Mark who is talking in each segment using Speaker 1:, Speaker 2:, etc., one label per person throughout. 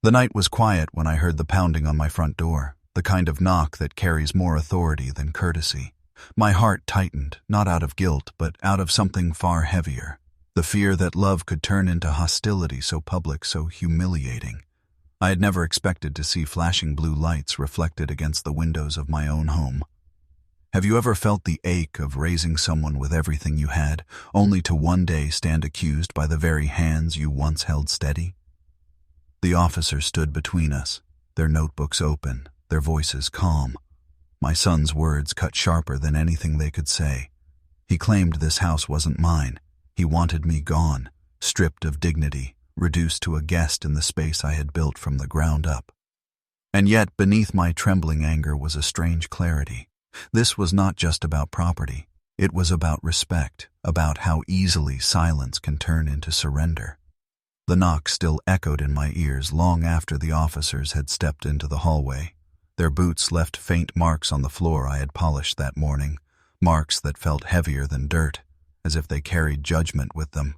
Speaker 1: The night was quiet when I heard the pounding on my front door, the kind of knock that carries more authority than courtesy. My heart tightened, not out of guilt, but out of something far heavier. The fear that love could turn into hostility so public, so humiliating. I had never expected to see flashing blue lights reflected against the windows of my own home. Have you ever felt the ache of raising someone with everything you had, only to one day stand accused by the very hands you once held steady? The officers stood between us, their notebooks open, their voices calm. My son's words cut sharper than anything they could say. He claimed this house wasn't mine. He wanted me gone, stripped of dignity, reduced to a guest in the space I had built from the ground up. And yet, beneath my trembling anger was a strange clarity. This was not just about property. It was about respect, about how easily silence can turn into surrender. The knock still echoed in my ears long after the officers had stepped into the hallway. Their boots left faint marks on the floor I had polished that morning, marks that felt heavier than dirt, as if they carried judgment with them.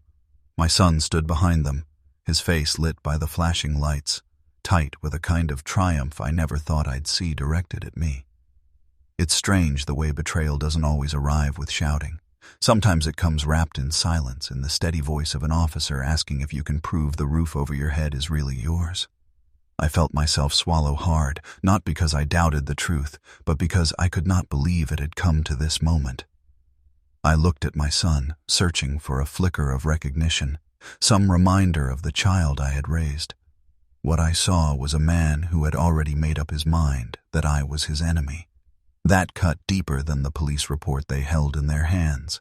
Speaker 1: My son stood behind them, his face lit by the flashing lights, tight with a kind of triumph I never thought I'd see directed at me. It's strange the way betrayal doesn't always arrive with shouting. Sometimes it comes wrapped in silence, in the steady voice of an officer asking if you can prove the roof over your head is really yours. I felt myself swallow hard, not because I doubted the truth, but because I could not believe it had come to this moment. I looked at my son, searching for a flicker of recognition, some reminder of the child I had raised. What I saw was a man who had already made up his mind that I was his enemy. That cut deeper than the police report they held in their hands.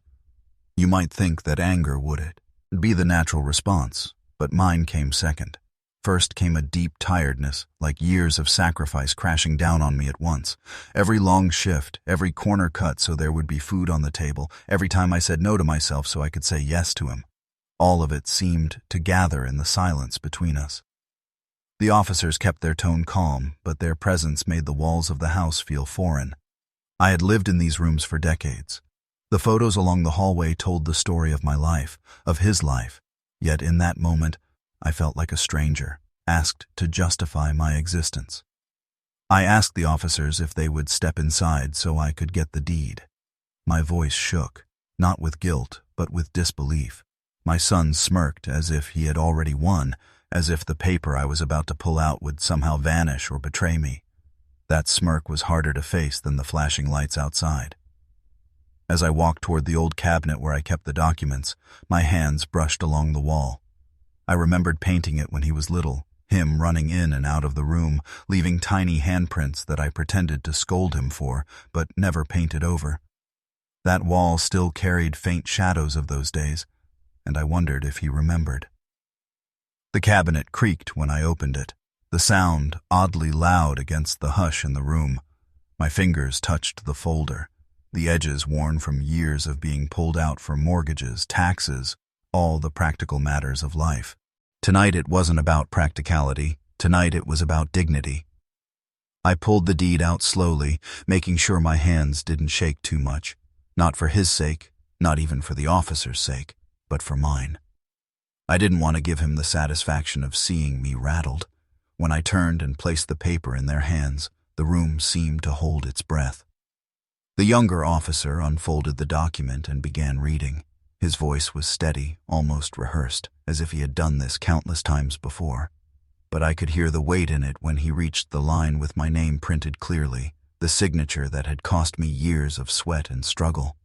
Speaker 1: You might think that anger would be the natural response, but mine came second. First came a deep tiredness, like years of sacrifice crashing down on me at once. Every long shift, every corner cut so there would be food on the table, every time I said no to myself so I could say yes to him. All of it seemed to gather in the silence between us. The officers kept their tone calm, but their presence made the walls of the house feel foreign. I had lived in these rooms for decades. The photos along the hallway told the story of my life, of his life. Yet in that moment, I felt like a stranger, asked to justify my existence. I asked the officers if they would step inside so I could get the deed. My voice shook, not with guilt, but with disbelief. My son smirked as if he had already won, as if the paper I was about to pull out would somehow vanish or betray me. That smirk was harder to face than the flashing lights outside. As I walked toward the old cabinet where I kept the documents, my hands brushed along the wall. I remembered painting it when he was little, him running in and out of the room, leaving tiny handprints that I pretended to scold him for, but never painted over. That wall still carried faint shadows of those days, and I wondered if he remembered. The cabinet creaked when I opened it, the sound oddly loud against the hush in the room. My fingers touched the folder, the edges worn from years of being pulled out for mortgages, taxes, all the practical matters of life. Tonight it wasn't about practicality. Tonight it was about dignity. I pulled the deed out slowly, making sure my hands didn't shake too much. Not for his sake, not even for the officer's sake, but for mine. I didn't want to give him the satisfaction of seeing me rattled. When I turned and placed the paper in their hands, the room seemed to hold its breath. The younger officer unfolded the document and began reading. His voice was steady, almost rehearsed, as if he had done this countless times before. But I could hear the weight in it when he reached the line with my name printed clearly, the signature that had cost me years of sweat and struggle.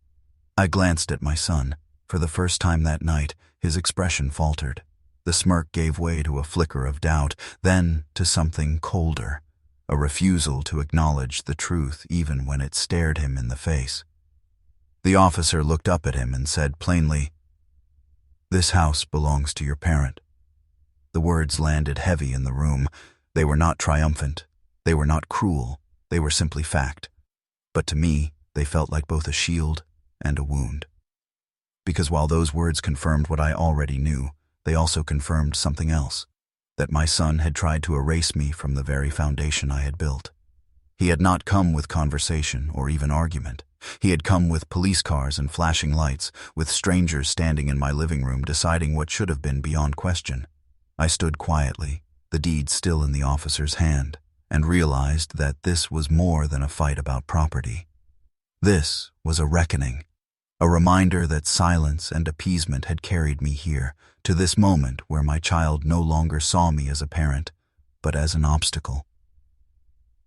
Speaker 1: I glanced at my son. For the first time that night, his expression faltered. The smirk gave way to a flicker of doubt, then to something colder, a refusal to acknowledge the truth even when it stared him in the face. The officer looked up at him and said plainly, "This house belongs to your parent." The words landed heavy in the room. They were not triumphant. They were not cruel. They were simply fact. But to me, they felt like both a shield and a wound. Because while those words confirmed what I already knew, they also confirmed something else, that my son had tried to erase me from the very foundation I had built. He had not come with conversation or even argument. He had come with police cars and flashing lights, with strangers standing in my living room deciding what should have been beyond question. I stood quietly, the deed still in the officer's hand, and realized that this was more than a fight about property. This was a reckoning, a reminder that silence and appeasement had carried me here, to this moment where my child no longer saw me as a parent, but as an obstacle.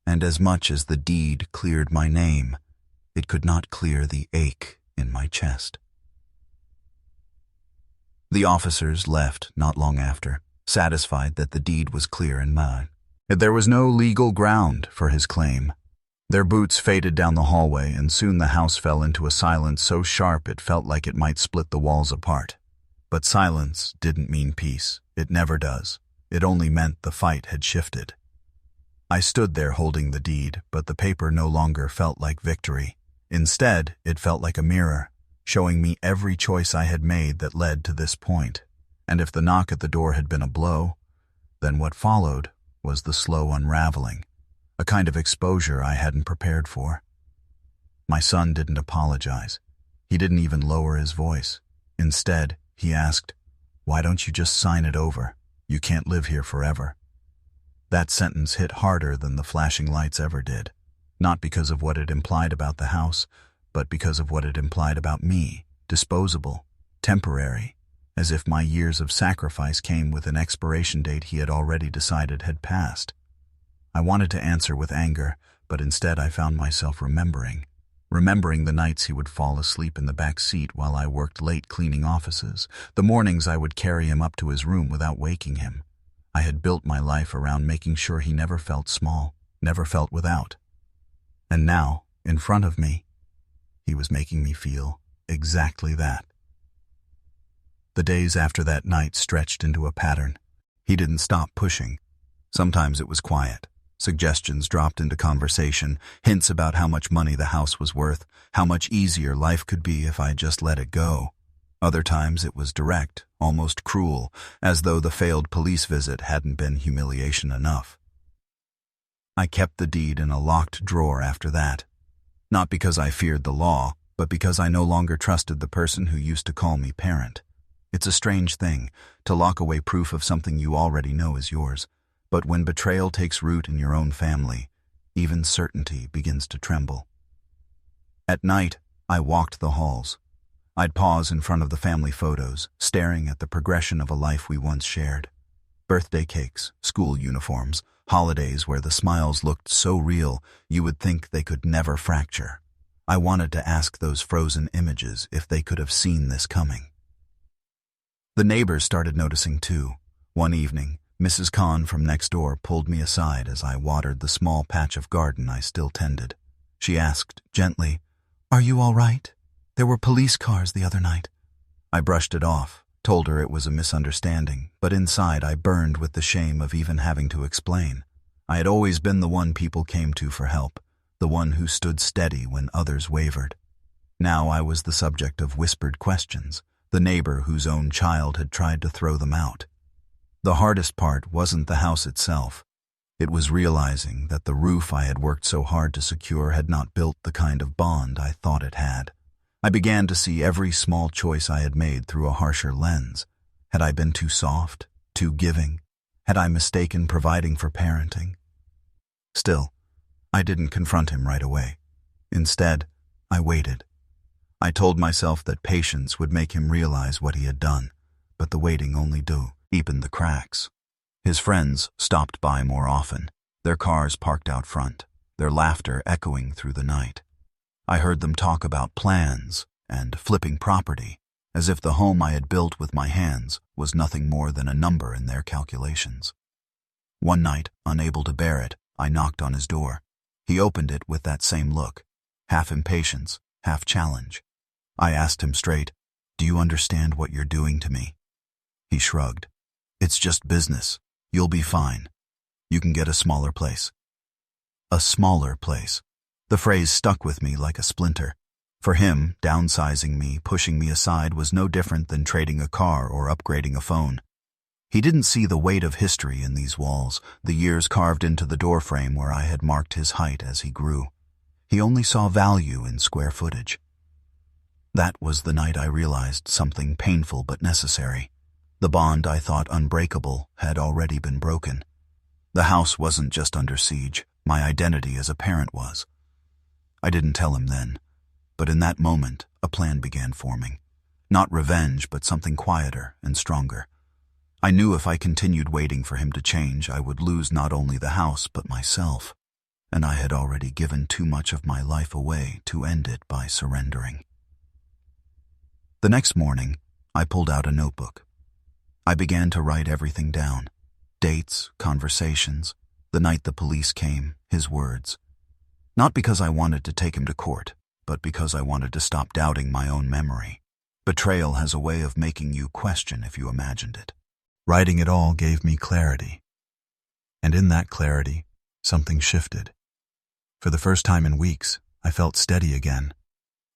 Speaker 1: And as much as the deed cleared my name, it could not clear the ache in my chest. The officers left not long after, satisfied that the deed was clear and mine. There was no legal ground for his claim. Their boots faded down the hallway, and soon the house fell into a silence so sharp it felt like it might split the walls apart. But silence didn't mean peace. It never does. It only meant the fight had shifted. I stood there holding the deed, but the paper no longer felt like victory. Instead, it felt like a mirror, showing me every choice I had made that led to this point. And if the knock at the door had been a blow, then what followed was the slow unraveling, a kind of exposure I hadn't prepared for. My son didn't apologize. He didn't even lower his voice. Instead, he asked, "Why don't you just sign it over? You can't live here forever." That sentence hit harder than the flashing lights ever did, not because of what it implied about the house, but because of what it implied about me, disposable, temporary, as if my years of sacrifice came with an expiration date he had already decided had passed. I wanted to answer with anger, but instead I found myself remembering the nights he would fall asleep in the back seat while I worked late cleaning offices, the mornings I would carry him up to his room without waking him. I had built my life around making sure he never felt small, never felt without. And now, in front of me, he was making me feel exactly that. The days after that night stretched into a pattern. He didn't stop pushing. Sometimes it was quiet. Suggestions dropped into conversation, hints about how much money the house was worth, how much easier life could be if I just let it go. Other times it was direct, almost cruel, as though the failed police visit hadn't been humiliation enough. I kept the deed in a locked drawer after that, not because I feared the law, but because I no longer trusted the person who used to call me parent. It's a strange thing to lock away proof of something you already know is yours, but when betrayal takes root in your own family, even certainty begins to tremble. At night, I walked the halls. I'd pause in front of the family photos, staring at the progression of a life we once shared. Birthday cakes, school uniforms, holidays where the smiles looked so real you would think they could never fracture. I wanted to ask those frozen images if they could have seen this coming. The neighbors started noticing too. One evening, Mrs. Khan from next door pulled me aside as I watered the small patch of garden I still tended. She asked gently, "Are you all right? There were police cars the other night." I brushed it off, told her it was a misunderstanding, but inside I burned with the shame of even having to explain. I had always been the one people came to for help, the one who stood steady when others wavered. Now I was the subject of whispered questions, the neighbor whose own child had tried to throw them out. The hardest part wasn't the house itself. It was realizing that the roof I had worked so hard to secure had not built the kind of bond I thought it had. I began to see every small choice I had made through a harsher lens. Had I been too soft, too giving? Had I mistaken providing for parenting? Still, I didn't confront him right away. Instead, I waited. I told myself that patience would make him realize what he had done, but the waiting only deepened the cracks. His friends stopped by more often, their cars parked out front, their laughter echoing through the night. I heard them talk about plans and flipping property, as if the home I had built with my hands was nothing more than a number in their calculations. One night, unable to bear it, I knocked on his door. He opened it with that same look, half impatience, half challenge. I asked him straight, "Do you understand what you're doing to me?" He shrugged. "It's just business. You'll be fine. You can get a smaller place." A smaller place. The phrase stuck with me like a splinter. For him, downsizing me, pushing me aside was no different than trading a car or upgrading a phone. He didn't see the weight of history in these walls, the years carved into the doorframe where I had marked his height as he grew. He only saw value in square footage. That was the night I realized something painful but necessary. The bond I thought unbreakable had already been broken. The house wasn't just under siege, my identity as a parent was. I didn't tell him then, but in that moment, a plan began forming. Not revenge, but something quieter and stronger. I knew if I continued waiting for him to change, I would lose not only the house, but myself. And I had already given too much of my life away to end it by surrendering. The next morning, I pulled out a notebook. I began to write everything down. Dates, conversations, the night the police came, his words. Not because I wanted to take him to court, but because I wanted to stop doubting my own memory. Betrayal has a way of making you question if you imagined it. Writing it all gave me clarity. And in that clarity, something shifted. For the first time in weeks, I felt steady again.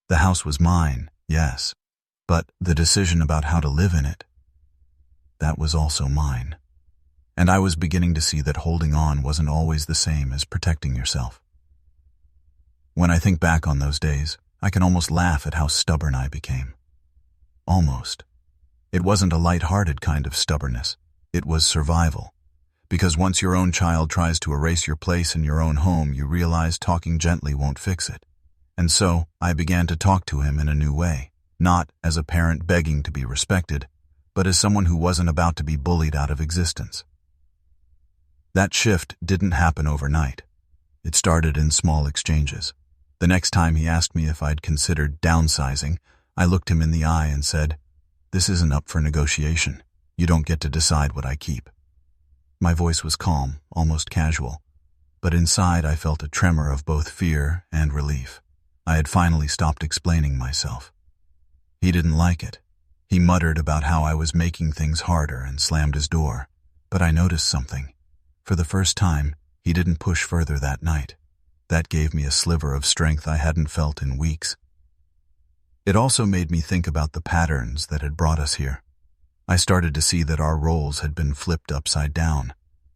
Speaker 1: The house was mine, yes, but the decision about how to live in it, that was also mine. And I was beginning to see that holding on wasn't always the same as protecting yourself. When I think back on those days, I can almost laugh at how stubborn I became. Almost. It wasn't a light-hearted kind of stubbornness. It was survival. Because once your own child tries to erase your place in your own home, you realize talking gently won't fix it. And so, I began to talk to him in a new way, not as a parent begging to be respected, but as someone who wasn't about to be bullied out of existence. That shift didn't happen overnight. It started in small exchanges. The next time he asked me if I'd considered downsizing, I looked him in the eye and said, "This isn't up for negotiation. You don't get to decide what I keep." My voice was calm, almost casual, but inside I felt a tremor of both fear and relief. I had finally stopped explaining myself. He didn't like it. He muttered about how I was making things harder and slammed his door. But I noticed something. For the first time, he didn't push further that night. That gave me a sliver of strength I hadn't felt in weeks. It also made me think about the patterns that had brought us here. I started to see that our roles had been flipped upside down.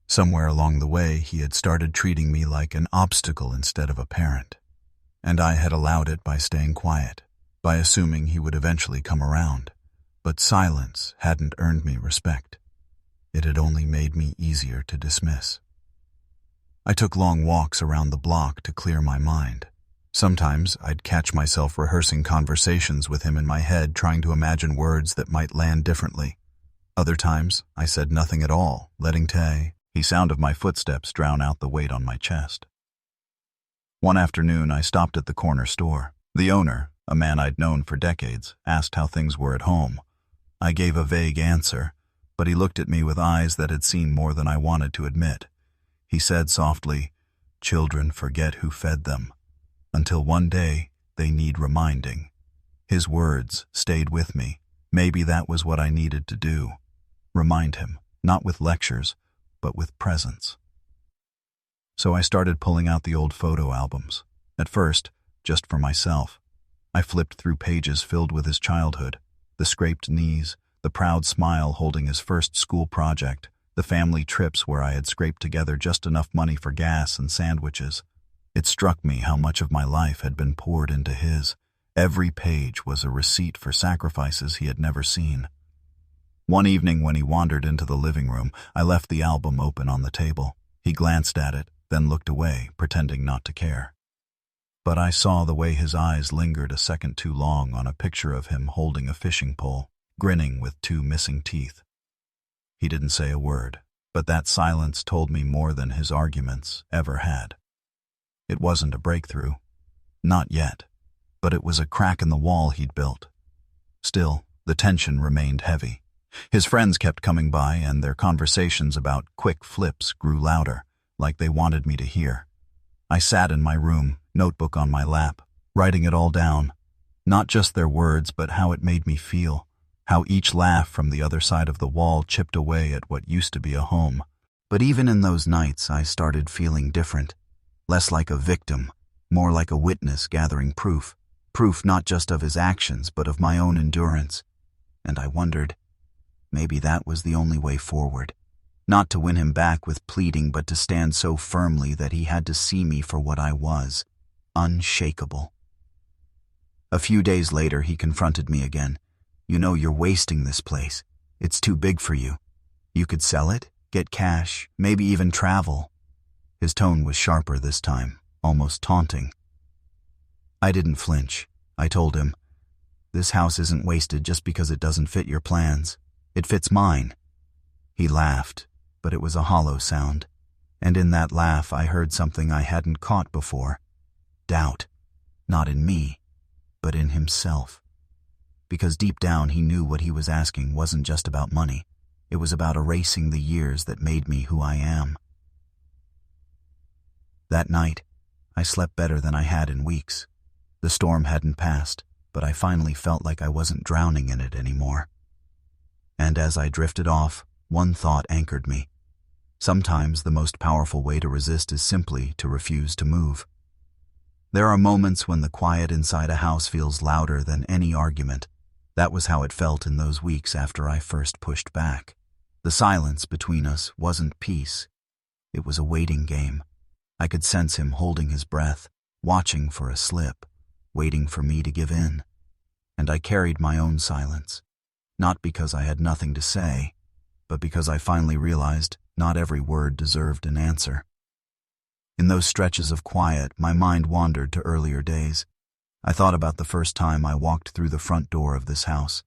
Speaker 1: Somewhere along the way, he had started treating me like an obstacle instead of a parent. And I had allowed it by staying quiet, by assuming he would eventually come around. But silence hadn't earned me respect. It had only made me easier to dismiss. I took long walks around the block to clear my mind. Sometimes I'd catch myself rehearsing conversations with him in my head, trying to imagine words that might land differently. Other times, I said nothing at all, letting the sound of my footsteps drown out the weight on my chest. One afternoon, I stopped at the corner store. The owner, a man I'd known for decades, asked how things were at home. I gave a vague answer, but he looked at me with eyes that had seen more than I wanted to admit. He said softly, "Children forget who fed them. Until one day, they need reminding." His words stayed with me. Maybe that was what I needed to do. Remind him, not with lectures, but with presence. So I started pulling out the old photo albums. At first, just for myself. I flipped through pages filled with his childhood, the scraped knees, the proud smile holding his first school project, the family trips where I had scraped together just enough money for gas and sandwiches. It struck me how much of my life had been poured into his. Every page was a receipt for sacrifices he had never seen. One evening when he wandered into the living room, I left the album open on the table. He glanced at it, then looked away, pretending not to care. But I saw the way his eyes lingered a second too long on a picture of him holding a fishing pole, grinning with 2 missing teeth. He didn't say a word, but that silence told me more than his arguments ever had. It wasn't a breakthrough. Not yet. But it was a crack in the wall he'd built. Still, the tension remained heavy. His friends kept coming by, and their conversations about quick flips grew louder, like they wanted me to hear. I sat in my room, notebook on my lap, writing it all down. Not just their words, but how it made me feel. How each laugh from the other side of the wall chipped away at what used to be a home. But even in those nights, I started feeling different. Less like a victim, more like a witness gathering proof. Proof not just of his actions, but of my own endurance. And I wondered, maybe that was the only way forward. Not to win him back with pleading, but to stand so firmly that he had to see me for what I was, unshakable. A few days later, he confronted me again. "You know you're wasting this place. It's too big for you. You could sell it? get cash, maybe even travel. His tone was sharper this time, almost taunting. I didn't flinch. I told him, "This house isn't wasted just because it doesn't fit your plans. It fits mine." He laughed, but it was a hollow sound, and in that laugh I heard something I hadn't caught before. Doubt, not in me, but in himself. Because deep down he knew what he was asking wasn't just about money. It was about erasing the years that made me who I am. That night, I slept better than I had in weeks. The storm hadn't passed, but I finally felt like I wasn't drowning in it anymore. And as I drifted off, one thought anchored me. Sometimes the most powerful way to resist is simply to refuse to move. There are moments when the quiet inside a house feels louder than any argument. That was how it felt in those weeks after I first pushed back. The silence between us wasn't peace. It was a waiting game. I could sense him holding his breath, watching for a slip, waiting for me to give in. And I carried my own silence, not because I had nothing to say, but because I finally realized not every word deserved an answer. In those stretches of quiet, my mind wandered to earlier days. I thought about the first time I walked through the front door of this house.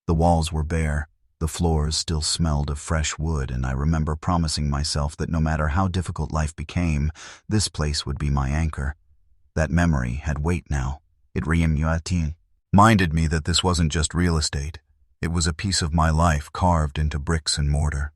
Speaker 1: The walls were bare, the floors still smelled of fresh wood, and I remember promising myself that no matter how difficult life became, this place would be my anchor. That memory had weight now. It reminded me that this wasn't just real estate. It was a piece of my life carved into bricks and mortar.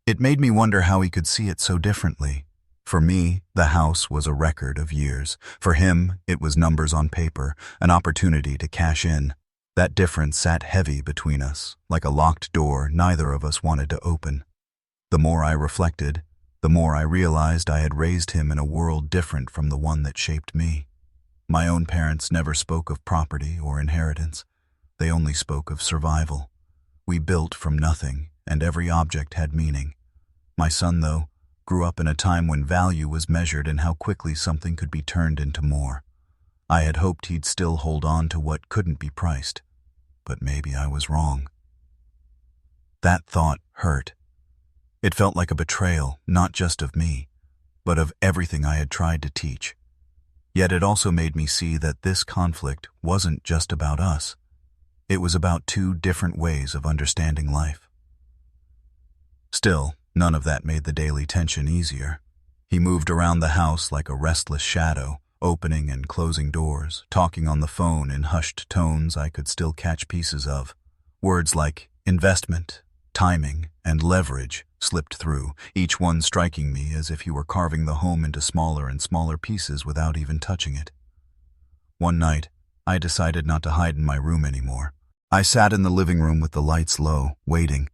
Speaker 1: It made me wonder how he could see it so differently. For me, the house was a record of years. For him, it was numbers on paper, an opportunity to cash in. That difference sat heavy between us, like a locked door neither of us wanted to open. The more I reflected, the more I realized I had raised him in a world different from the one that shaped me. My own parents never spoke of property or inheritance. They only spoke of survival. We built from nothing, and every object had meaning. My son, though, grew up in a time when value was measured in how quickly something could be turned into more. I had hoped he'd still hold on to what couldn't be priced, but maybe I was wrong. That thought hurt. It felt like a betrayal, not just of me, but of everything I had tried to teach. Yet it also made me see that this conflict wasn't just about us. It was about two different ways of understanding life. Still, none of that made the daily tension easier. He moved around the house like a restless shadow, opening and closing doors, talking on the phone in hushed tones I could still catch pieces of. Words like investment, timing, and leverage slipped through, each one striking me as if he were carving the home into smaller and smaller pieces without even touching it. One night, I decided not to hide in my room anymore. I sat in the living room with the lights low, waiting.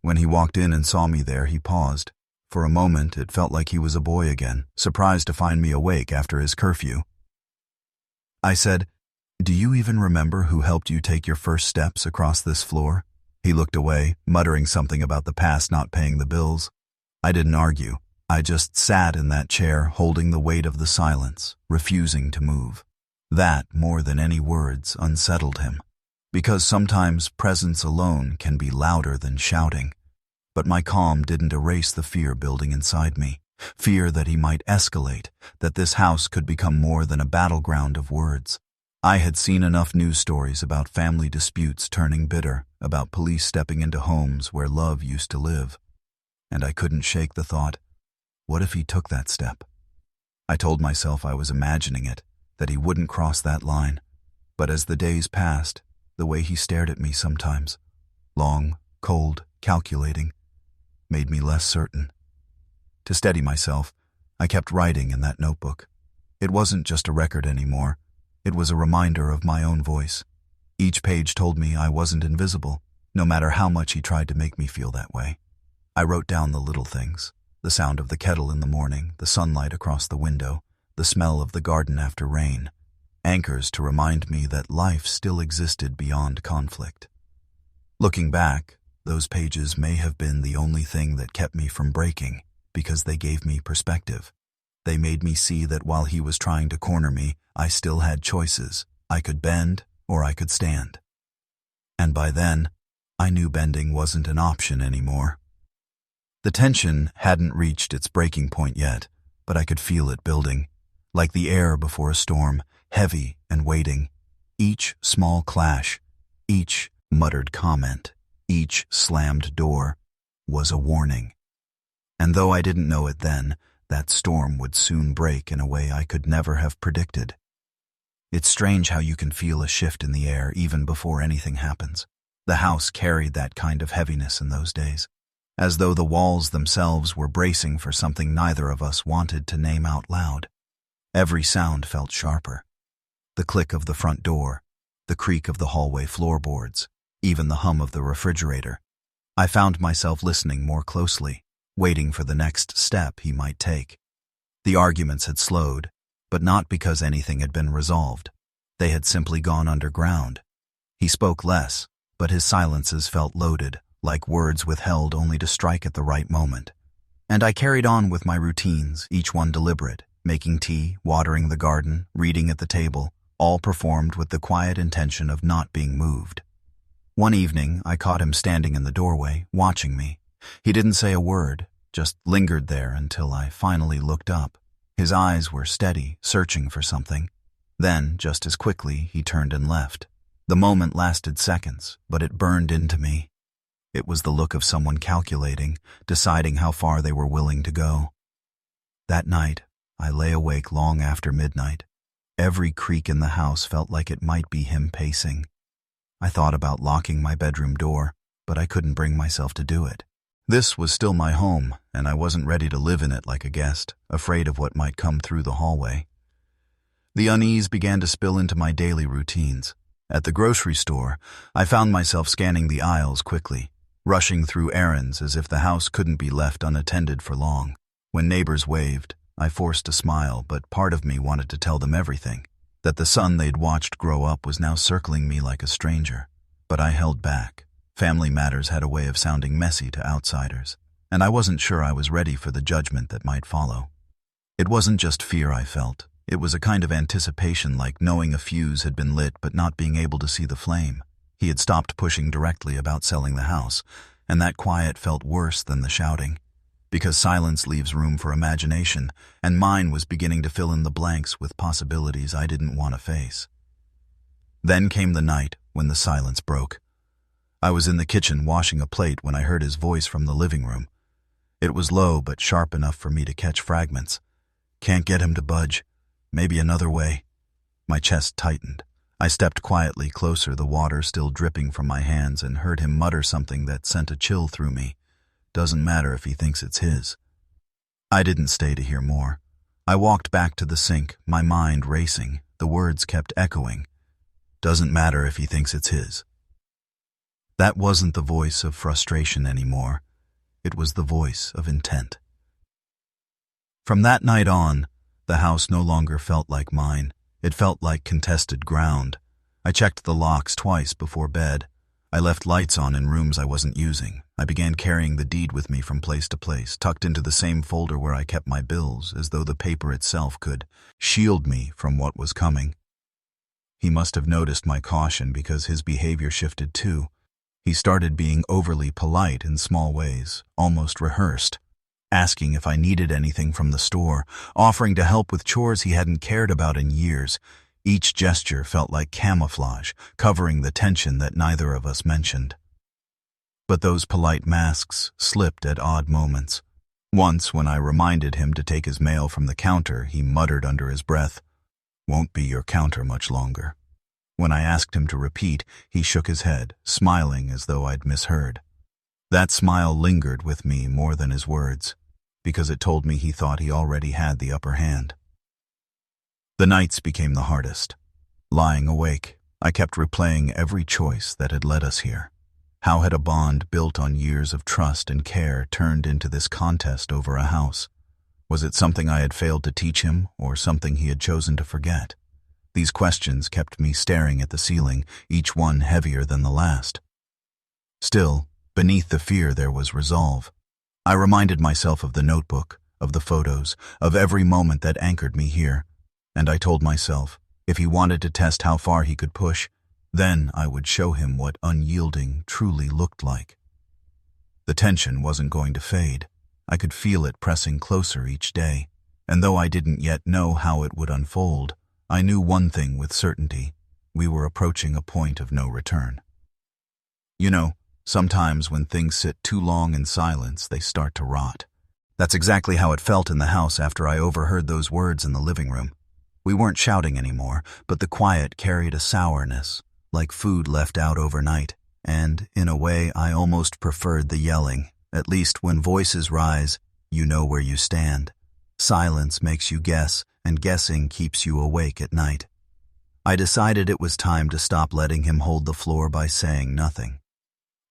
Speaker 1: When he walked in and saw me there, he paused. For a moment, it felt like he was a boy again, surprised to find me awake after his curfew. I said, "Do you even remember who helped you take your first steps across this floor?" He looked away, muttering something about the past not paying the bills. I didn't argue. I just sat in that chair, holding the weight of the silence, refusing to move. That, more than any words, unsettled him. Because sometimes presence alone can be louder than shouting. But my calm didn't erase the fear building inside me. Fear that he might escalate, that this house could become more than a battleground of words. I had seen enough news stories about family disputes turning bitter, about police stepping into homes where love used to live. And I couldn't shake the thought, what if he took that step? I told myself I was imagining it, that he wouldn't cross that line. But as the days passed, the way he stared at me sometimes, long, cold, calculating, made me less certain. To steady myself, I kept writing in that notebook. It wasn't just a record anymore. It was a reminder of my own voice. Each page told me I wasn't invisible, no matter how much he tried to make me feel that way. I wrote down the little things, the sound of the kettle in the morning, the sunlight across the window, the smell of the garden after rain, anchors to remind me that life still existed beyond conflict. Looking back, those pages may have been the only thing that kept me from breaking, because they gave me perspective. They made me see that while he was trying to corner me, I still had choices. I could bend or I could stand. And by then, I knew bending wasn't an option anymore. The tension hadn't reached its breaking point yet, but I could feel it building, like the air before a storm, heavy and waiting. Each small clash, each muttered comment, each slammed door was a warning. And though I didn't know it then, that storm would soon break in a way I could never have predicted. It's strange how you can feel a shift in the air even before anything happens. The house carried that kind of heaviness in those days, as though the walls themselves were bracing for something neither of us wanted to name out loud. Every sound felt sharper. The click of the front door, the creak of the hallway floorboards, even the hum of the refrigerator. I found myself listening more closely, waiting for the next step he might take. The arguments had slowed, but not because anything had been resolved. They had simply gone underground. He spoke less, but his silences felt loaded, like words withheld only to strike at the right moment. And I carried on with my routines, each one deliberate, making tea, watering the garden, reading at the table, all performed with the quiet intention of not being moved. One evening, I caught him standing in the doorway, watching me. He didn't say a word, just lingered there until I finally looked up. His eyes were steady, searching for something. Then, just as quickly, he turned and left. The moment lasted seconds, but it burned into me. It was the look of someone calculating, deciding how far they were willing to go. That night, I lay awake long after midnight. Every creak in the house felt like it might be him pacing. I thought about locking my bedroom door, but I couldn't bring myself to do it. This was still my home, and I wasn't ready to live in it like a guest, afraid of what might come through the hallway. The unease began to spill into my daily routines. At the grocery store, I found myself scanning the aisles quickly, rushing through errands as if the house couldn't be left unattended for long. When neighbors waved, I forced a smile, but part of me wanted to tell them everything, that the son they'd watched grow up was now circling me like a stranger. But I held back. Family matters had a way of sounding messy to outsiders, and I wasn't sure I was ready for the judgment that might follow. It wasn't just fear I felt. It was a kind of anticipation, like knowing a fuse had been lit but not being able to see the flame. He had stopped pushing directly about selling the house, and that quiet felt worse than the shouting, because silence leaves room for imagination, and mine was beginning to fill in the blanks with possibilities I didn't want to face. Then came the night when the silence broke. I was in the kitchen washing a plate when I heard his voice from the living room. It was low but sharp enough for me to catch fragments. "Can't get him to budge. Maybe another way." My chest tightened. I stepped quietly closer, the water still dripping from my hands, and heard him mutter something that sent a chill through me. "Doesn't matter if he thinks it's his." I didn't stay to hear more. I walked back to the sink, my mind racing. The words kept echoing. "Doesn't matter if he thinks it's his." That wasn't the voice of frustration anymore. It was the voice of intent. From that night on, the house no longer felt like mine. It felt like contested ground. I checked the locks twice before bed. I left lights on in rooms I wasn't using. I began carrying the deed with me from place to place, tucked into the same folder where I kept my bills, as though the paper itself could shield me from what was coming. He must have noticed my caution, because his behavior shifted too. He started being overly polite in small ways, almost rehearsed, asking if I needed anything from the store, offering to help with chores he hadn't cared about in years. Each gesture felt like camouflage, covering the tension that neither of us mentioned. But those polite masks slipped at odd moments. Once, when I reminded him to take his mail from the counter, he muttered under his breath, "Won't be your counter much longer." When I asked him to repeat, he shook his head, smiling as though I'd misheard. That smile lingered with me more than his words, because it told me he thought he already had the upper hand. The nights became the hardest. Lying awake, I kept replaying every choice that had led us here. How had a bond built on years of trust and care turned into this contest over a house? Was it something I had failed to teach him, or something he had chosen to forget? These questions kept me staring at the ceiling, each one heavier than the last. Still, beneath the fear there was resolve. I reminded myself of the notebook, of the photos, of every moment that anchored me here, and I told myself, if he wanted to test how far he could push, then I would show him what unyielding truly looked like. The tension wasn't going to fade. I could feel it pressing closer each day, and though I didn't yet know how it would unfold, I knew one thing with certainty: we were approaching a point of no return. You know, sometimes when things sit too long in silence, they start to rot. That's exactly how it felt in the house after I overheard those words in the living room. We weren't shouting anymore, but the quiet carried a sourness, like food left out overnight, and, in a way, I almost preferred the yelling. At least when voices rise, you know where you stand. Silence makes you guess, and guessing keeps you awake at night. I decided it was time to stop letting him hold the floor by saying nothing.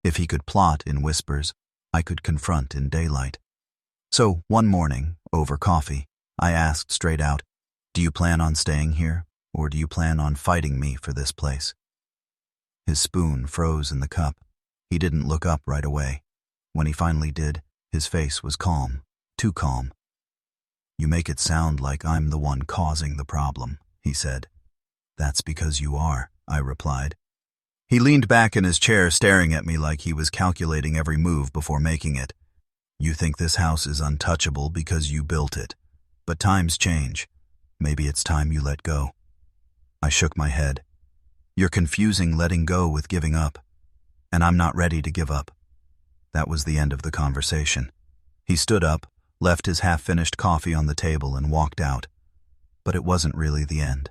Speaker 1: If he could plot in whispers, I could confront in daylight. So, one morning, over coffee, I asked straight out, "Do you plan on staying here, or do you plan on fighting me for this place?" His spoon froze in the cup. He didn't look up right away. When he finally did, his face was calm, too calm. "You make it sound like I'm the one causing the problem," he said. "That's because you are," I replied. He leaned back in his chair, staring at me like he was calculating every move before making it. "You think this house is untouchable because you built it. But times change. Maybe it's time you let go." I shook my head. "You're confusing letting go with giving up. And I'm not ready to give up." That was the end of the conversation. He stood up, left his half-finished coffee on the table, and walked out. But it wasn't really the end.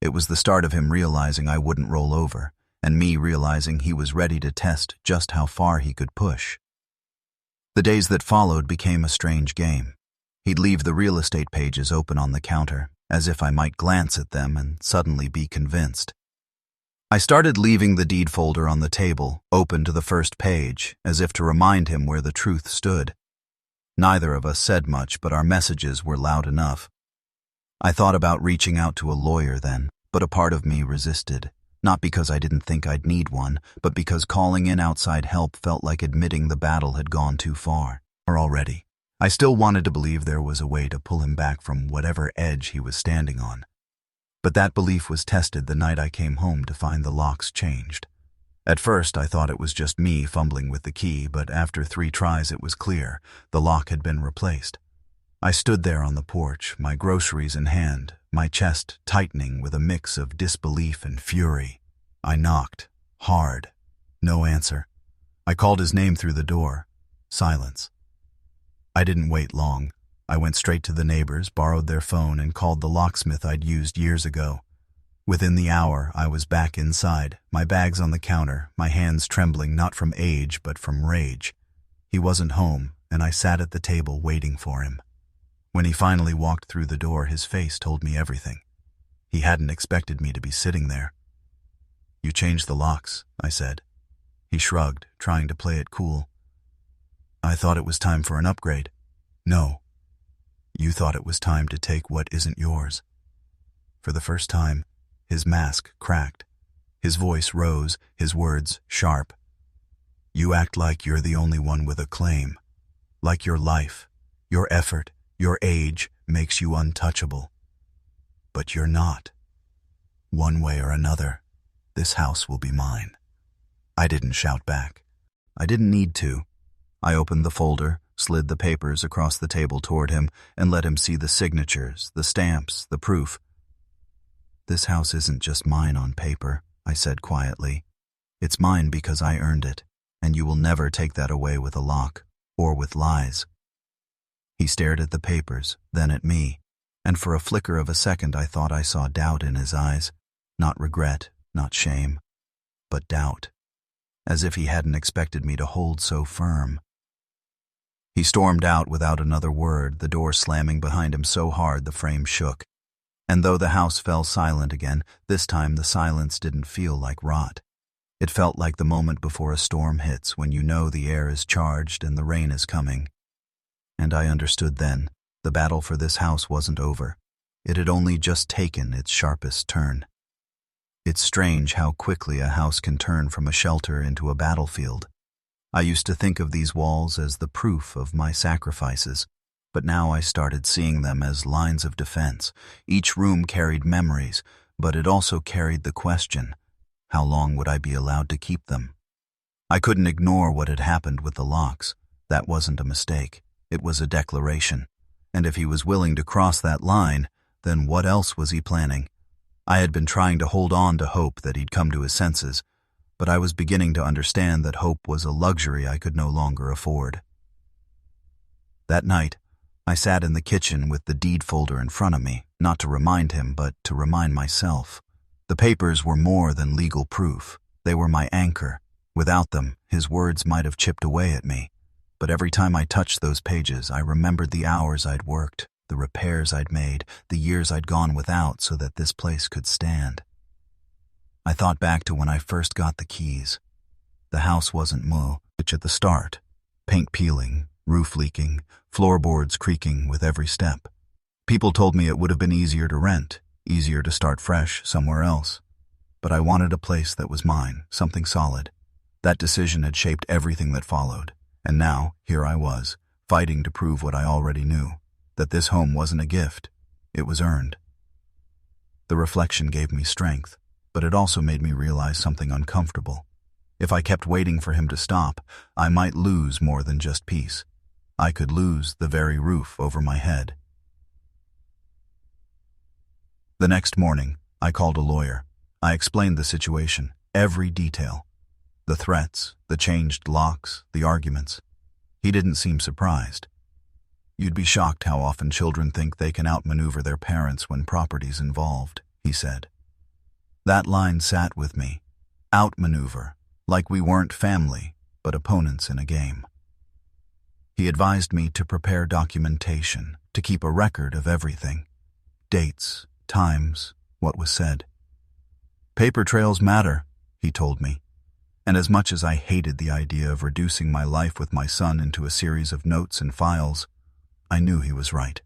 Speaker 1: It was the start of him realizing I wouldn't roll over, and me realizing he was ready to test just how far he could push. The days that followed became a strange game. He'd leave the real estate pages open on the counter, as if I might glance at them and suddenly be convinced. I started leaving the deed folder on the table, open to the first page, as if to remind him where the truth stood. Neither of us said much, but our messages were loud enough. I thought about reaching out to a lawyer then, but a part of me resisted. Not because I didn't think I'd need one, but because calling in outside help felt like admitting the battle had gone too far already. I still wanted to believe there was a way to pull him back from whatever edge he was standing on. But that belief was tested the night I came home to find the locks changed. At first, I thought it was just me fumbling with the key, but after 3 tries it was clear. The lock had been replaced. I stood there on the porch, my groceries in hand, my chest tightening with a mix of disbelief and fury. I knocked, hard. No answer. I called his name through the door. Silence. I didn't wait long. I went straight to the neighbors, borrowed their phone, and called the locksmith I'd used years ago. Within the hour, I was back inside, my bags on the counter, my hands trembling not from age but from rage. He wasn't home, and I sat at the table waiting for him. When he finally walked through the door, his face told me everything. He hadn't expected me to be sitting there. "You changed the locks," I said. He shrugged, trying to play it cool. "I thought it was time for an upgrade." "No. You thought it was time to take what isn't yours." For the first time, his mask cracked. His voice rose, his words sharp. "You act like you're the only one with a claim. Like your life, your effort, your age makes you untouchable. But you're not. One way or another, this house will be mine." I didn't shout back. I didn't need to. I opened the folder, slid the papers across the table toward him, and let him see the signatures, the stamps, the proof. "This house isn't just mine on paper," I said quietly. "It's mine because I earned it, and you will never take that away with a lock, or with lies." He stared at the papers, then at me, and for a flicker of a second I thought I saw doubt in his eyes. Not regret, not shame, but doubt, as if he hadn't expected me to hold so firm. He stormed out without another word, the door slamming behind him so hard the frame shook. And though the house fell silent again, this time the silence didn't feel like rot. It felt like the moment before a storm hits, when you know the air is charged and the rain is coming. And I understood then, the battle for this house wasn't over. It had only just taken its sharpest turn. It's strange how quickly a house can turn from a shelter into a battlefield. I used to think of these walls as the proof of my sacrifices, but now I started seeing them as lines of defense. Each room carried memories, but it also carried the question, how long would I be allowed to keep them? I couldn't ignore what had happened with the locks. That wasn't a mistake. It was a declaration. And if he was willing to cross that line, then what else was he planning? I had been trying to hold on to hope that he'd come to his senses, but I was beginning to understand that hope was a luxury I could no longer afford. That night, I sat in the kitchen with the deed folder in front of me, not to remind him, but to remind myself. The papers were more than legal proof. They were my anchor. Without them, his words might have chipped away at me. But every time I touched those pages, I remembered the hours I'd worked, the repairs I'd made, the years I'd gone without so that this place could stand. I thought back to when I first got the keys. The house wasn't much at the start. Paint peeling, roof leaking, floorboards creaking with every step. People told me it would have been easier to rent, easier to start fresh somewhere else. But I wanted a place that was mine, something solid. That decision had shaped everything that followed. And now, here I was, fighting to prove what I already knew, that this home wasn't a gift. It was earned. The reflection gave me strength, but it also made me realize something uncomfortable. If I kept waiting for him to stop, I might lose more than just peace. I could lose the very roof over my head. The next morning, I called a lawyer. I explained the situation, every detail. The threats, the changed locks, the arguments. He didn't seem surprised. "You'd be shocked how often children think they can outmaneuver their parents when property's involved," he said. That line sat with me. Outmaneuver, like we weren't family, but opponents in a game. He advised me to prepare documentation, to keep a record of everything. Dates, times, what was said. "Paper trails matter," he told me. And as much as I hated the idea of reducing my life with my son into a series of notes and files, I knew he was right.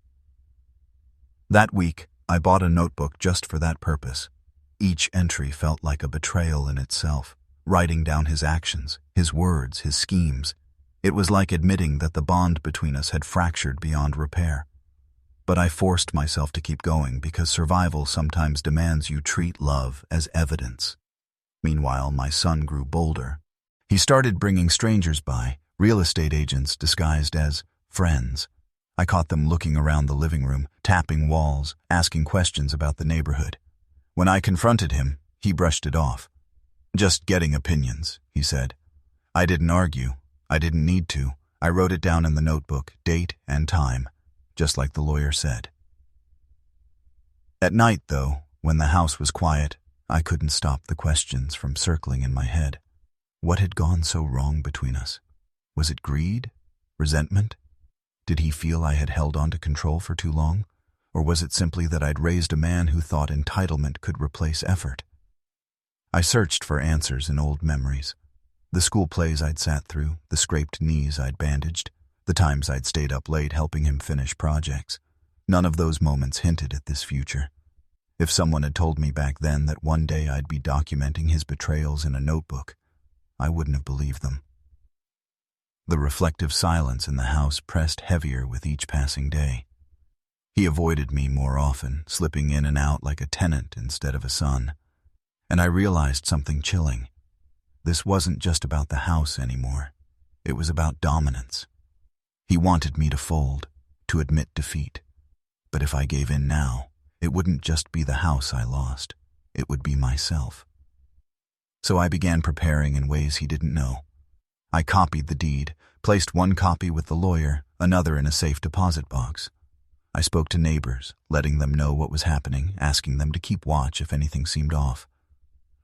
Speaker 1: That week, I bought a notebook just for that purpose. Each entry felt like a betrayal in itself, writing down his actions, his words, his schemes. It was like admitting that the bond between us had fractured beyond repair. But I forced myself to keep going because survival sometimes demands you treat love as evidence. Meanwhile, my son grew bolder. He started bringing strangers by, real estate agents disguised as friends. I caught them looking around the living room, tapping walls, asking questions about the neighborhood. When I confronted him, he brushed it off. "Just getting opinions," he said. I didn't argue. I didn't need to. I wrote it down in the notebook, date and time, just like the lawyer said. At night, though, when the house was quiet, I couldn't stop the questions from circling in my head. What had gone so wrong between us? Was it greed? Resentment? Did he feel I had held on to control for too long? Or was it simply that I'd raised a man who thought entitlement could replace effort? I searched for answers in old memories. The school plays I'd sat through, the scraped knees I'd bandaged, the times I'd stayed up late helping him finish projects. None of those moments hinted at this future. If someone had told me back then that one day I'd be documenting his betrayals in a notebook, I wouldn't have believed them. The reflective silence in the house pressed heavier with each passing day. He avoided me more often, slipping in and out like a tenant instead of a son. And I realized something chilling. This wasn't just about the house anymore. It was about dominance. He wanted me to fold, to admit defeat. But if I gave in now, it wouldn't just be the house I lost. It would be myself. So I began preparing in ways he didn't know. I copied the deed, placed one copy with the lawyer, another in a safe deposit box. I spoke to neighbors, letting them know what was happening, asking them to keep watch if anything seemed off.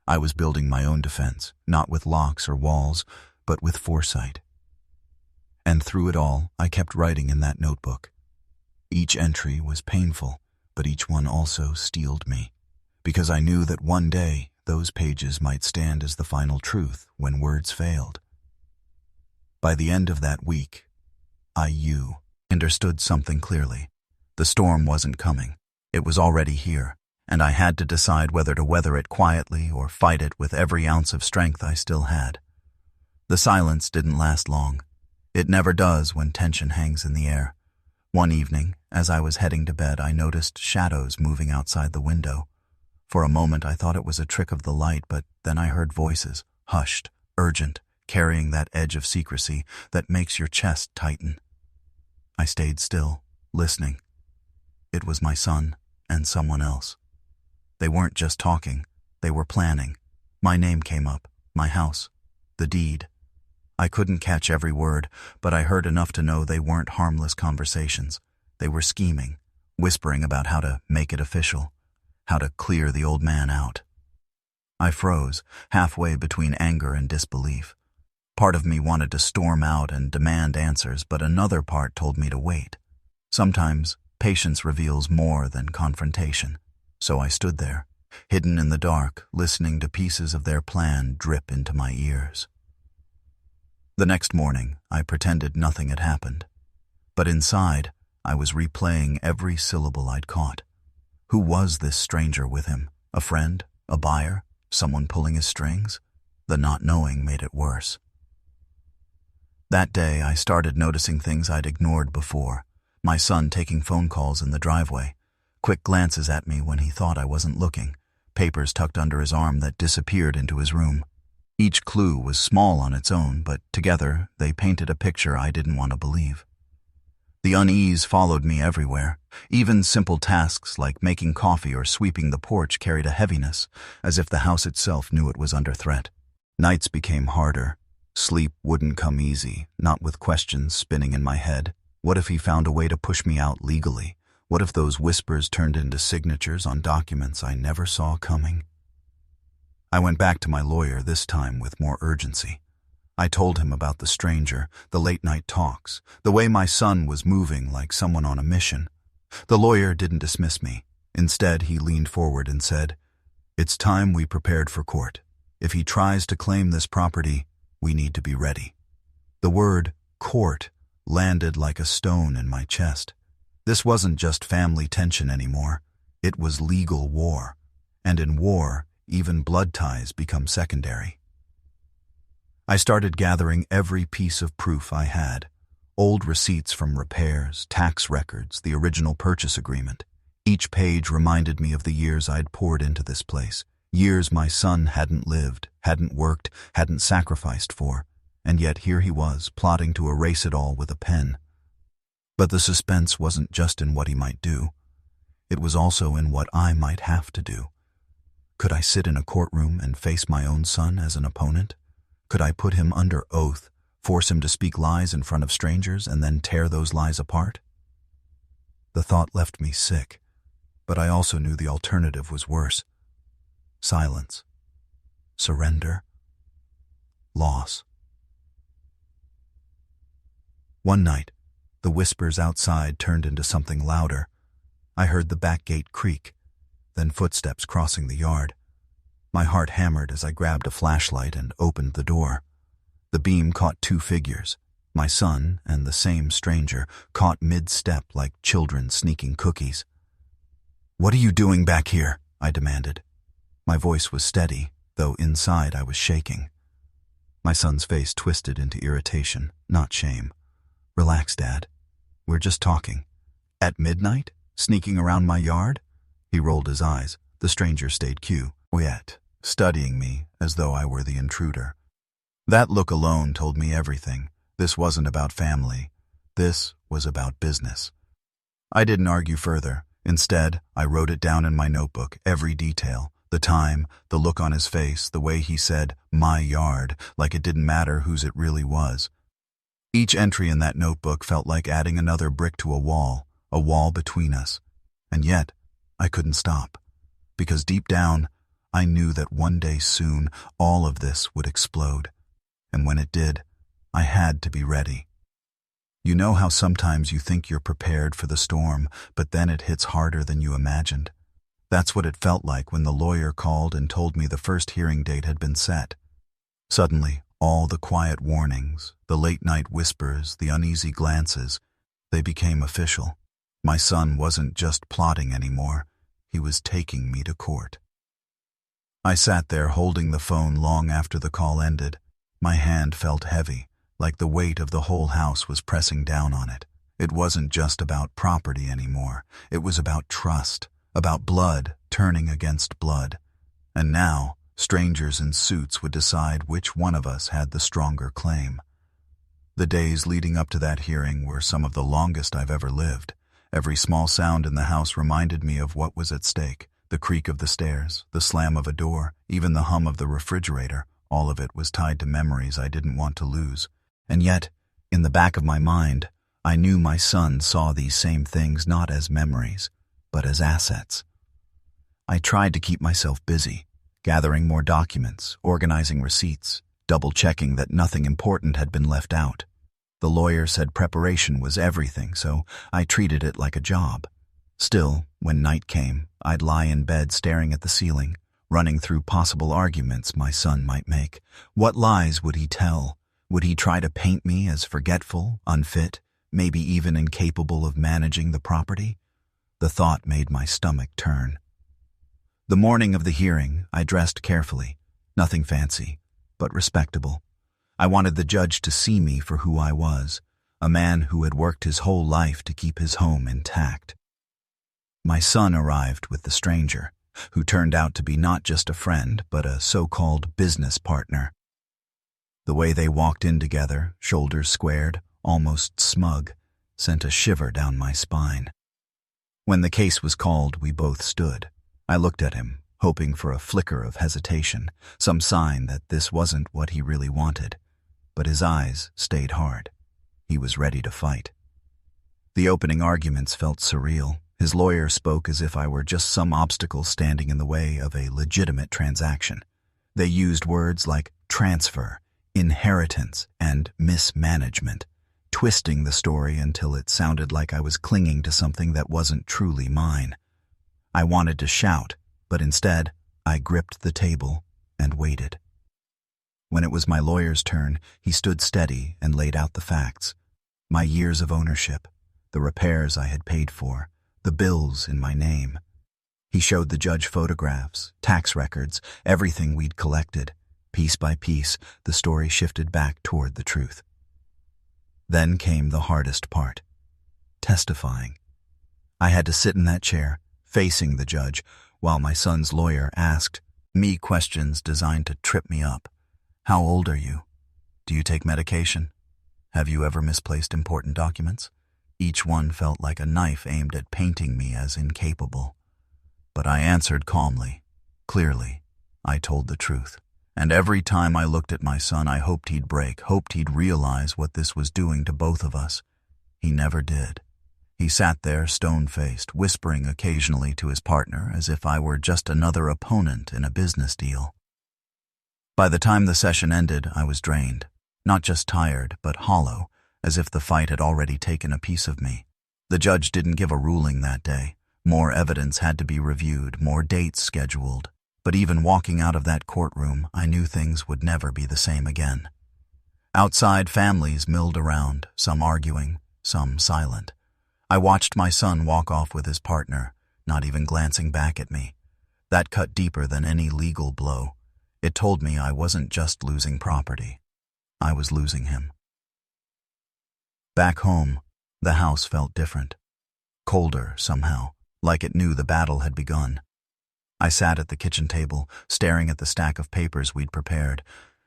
Speaker 1: I was building my own defense, not with locks or walls, but with foresight. And through it all, I kept writing in that notebook. Each entry was painful, but each one also steeled me, because I knew that one day those pages might stand as the final truth when words failed. By the end of that week, I understood something clearly. The storm wasn't coming. It was already here, and I had to decide whether to weather it quietly or fight it with every ounce of strength I still had. The silence didn't last long. It never does when tension hangs in the air. One evening, as I was heading to bed, I noticed shadows moving outside the window. For a moment I thought it was a trick of the light, but then I heard voices, hushed, urgent, carrying that edge of secrecy that makes your chest tighten. I stayed still, listening. It was my son and someone else. They weren't just talking, they were planning. My name came up, my house, the deed. I couldn't catch every word, but I heard enough to know they weren't harmless conversations. They were scheming, whispering about how to make it official, how to clear the old man out. I froze, halfway between anger and disbelief. Part of me wanted to storm out and demand answers, but another part told me to wait. Sometimes patience reveals more than confrontation. So I stood there, hidden in the dark, listening to pieces of their plan drip into my ears. The next morning, I pretended nothing had happened. But inside, I was replaying every syllable I'd caught. Who was this stranger with him? A friend? A buyer? Someone pulling his strings? The not knowing made it worse. That day, I started noticing things I'd ignored before. My son taking phone calls in the driveway, quick glances at me when he thought I wasn't looking, papers tucked under his arm that disappeared into his room. Each clue was small on its own, but together they painted a picture I didn't want to believe. The unease followed me everywhere. Even simple tasks like making coffee or sweeping the porch carried a heaviness, as if the house itself knew it was under threat. Nights became harder. Sleep wouldn't come easy, not with questions spinning in my head. What if he found a way to push me out legally? What if those whispers turned into signatures on documents I never saw coming? I went back to my lawyer, this time with more urgency. I told him about the stranger, the late-night talks, the way my son was moving like someone on a mission. The lawyer didn't dismiss me. Instead, he leaned forward and said, "It's time we prepared for court. If he tries to claim this property, we need to be ready." The word court landed like a stone in my chest. This wasn't just family tension anymore. It was legal war. And in war, even blood ties become secondary. I started gathering every piece of proof I had. Old receipts from repairs, tax records, the original purchase agreement. Each page reminded me of the years I'd poured into this place. Years my son hadn't lived, hadn't worked, hadn't sacrificed for. And yet here he was, plotting to erase it all with a pen. But the suspense wasn't just in what he might do. It was also in what I might have to do. Could I sit in a courtroom and face my own son as an opponent? Could I put him under oath, force him to speak lies in front of strangers, and then tear those lies apart? The thought left me sick, but I also knew the alternative was worse. Silence. Surrender. Loss. One night, the whispers outside turned into something louder. I heard the back gate creak, then footsteps crossing the yard. My heart hammered as I grabbed a flashlight and opened the door. The beam caught two figures, my son and the same stranger, caught mid-step like children sneaking cookies. "What are you doing back here?" I demanded. My voice was steady, though inside I was shaking. My son's face twisted into irritation, not shame. "Relax, Dad. We're just talking." "At midnight? Sneaking around my yard?" He rolled his eyes. The stranger stayed quiet, studying me as though I were the intruder. That look alone told me everything. This wasn't about family. This was about business. I didn't argue further. Instead, I wrote it down in my notebook, every detail. The time, the look on his face, the way he said, "my yard," like it didn't matter whose it really was. Each entry in that notebook felt like adding another brick to a wall between us. And yet, I couldn't stop. Because deep down, I knew that one day soon, all of this would explode. And when it did, I had to be ready. You know how sometimes you think you're prepared for the storm, but then it hits harder than you imagined? That's what it felt like when the lawyer called and told me the first hearing date had been set. Suddenly, all the quiet warnings, the late-night whispers, the uneasy glances, they became official. My son wasn't just plotting anymore. He was taking me to court. I sat there holding the phone long after the call ended. My hand felt heavy, like the weight of the whole house was pressing down on it. It wasn't just about property anymore. It was about trust, about blood turning against blood. And now, Strangers in suits would decide which one of us had the stronger claim. The days leading up to that hearing were some of the longest I've ever lived. Every small sound in the house reminded me of what was at stake. The creak of the stairs, the slam of a door, even the hum of the refrigerator, all of it was tied to memories I didn't want to lose. And yet, in the back of my mind, I knew my son saw these same things not as memories, but as assets. I tried to keep myself busy, gathering more documents, organizing receipts, double-checking that nothing important had been left out. The lawyer said preparation was everything, so I treated it like a job. Still, when night came, I'd lie in bed staring at the ceiling, running through possible arguments my son might make. What lies would he tell? Would he try to paint me as forgetful, unfit, maybe even incapable of managing the property? The thought made my stomach turn. The morning of the hearing, I dressed carefully. Nothing fancy, but respectable. I wanted the judge to see me for who I was, a man who had worked his whole life to keep his home intact. My son arrived with the stranger, who turned out to be not just a friend, but a so-called business partner. The way they walked in together, shoulders squared, almost smug, sent a shiver down my spine. When the case was called, we both stood. I looked at him, hoping for a flicker of hesitation, some sign that this wasn't what he really wanted. But his eyes stayed hard. He was ready to fight. The opening arguments felt surreal. His lawyer spoke as if I were just some obstacle standing in the way of a legitimate transaction. They used words like transfer, inheritance, and mismanagement, twisting the story until it sounded like I was clinging to something that wasn't truly mine. I wanted to shout, but instead, I gripped the table and waited. When it was my lawyer's turn, he stood steady and laid out the facts. My years of ownership, the repairs I had paid for, the bills in my name. He showed the judge photographs, tax records, everything we'd collected. Piece by piece, the story shifted back toward the truth. Then came the hardest part, testifying. I had to sit in that chair, facing the judge, while my son's lawyer asked me questions designed to trip me up. How old are you? Do you take medication? Have you ever misplaced important documents? Each one felt like a knife aimed at painting me as incapable. But I answered calmly, clearly. I told the truth. And every time I looked at my son, I hoped he'd break, hoped he'd realize what this was doing to both of us. He never did. He sat there stone-faced, whispering occasionally to his partner as if I were just another opponent in a business deal. By the time the session ended, I was drained. Not just tired, but hollow, as if the fight had already taken a piece of me. The judge didn't give a ruling that day. More evidence had to be reviewed, more dates scheduled. But even walking out of that courtroom, I knew things would never be the same again. Outside, families milled around, some arguing, some silent. I watched my son walk off with his partner, not even glancing back at me. That cut deeper than any legal blow. It told me I wasn't just losing property. I was losing him. Back home, the house felt different. Colder, somehow, like it knew the battle had begun. I sat at the kitchen table, staring at the stack of papers we'd prepared,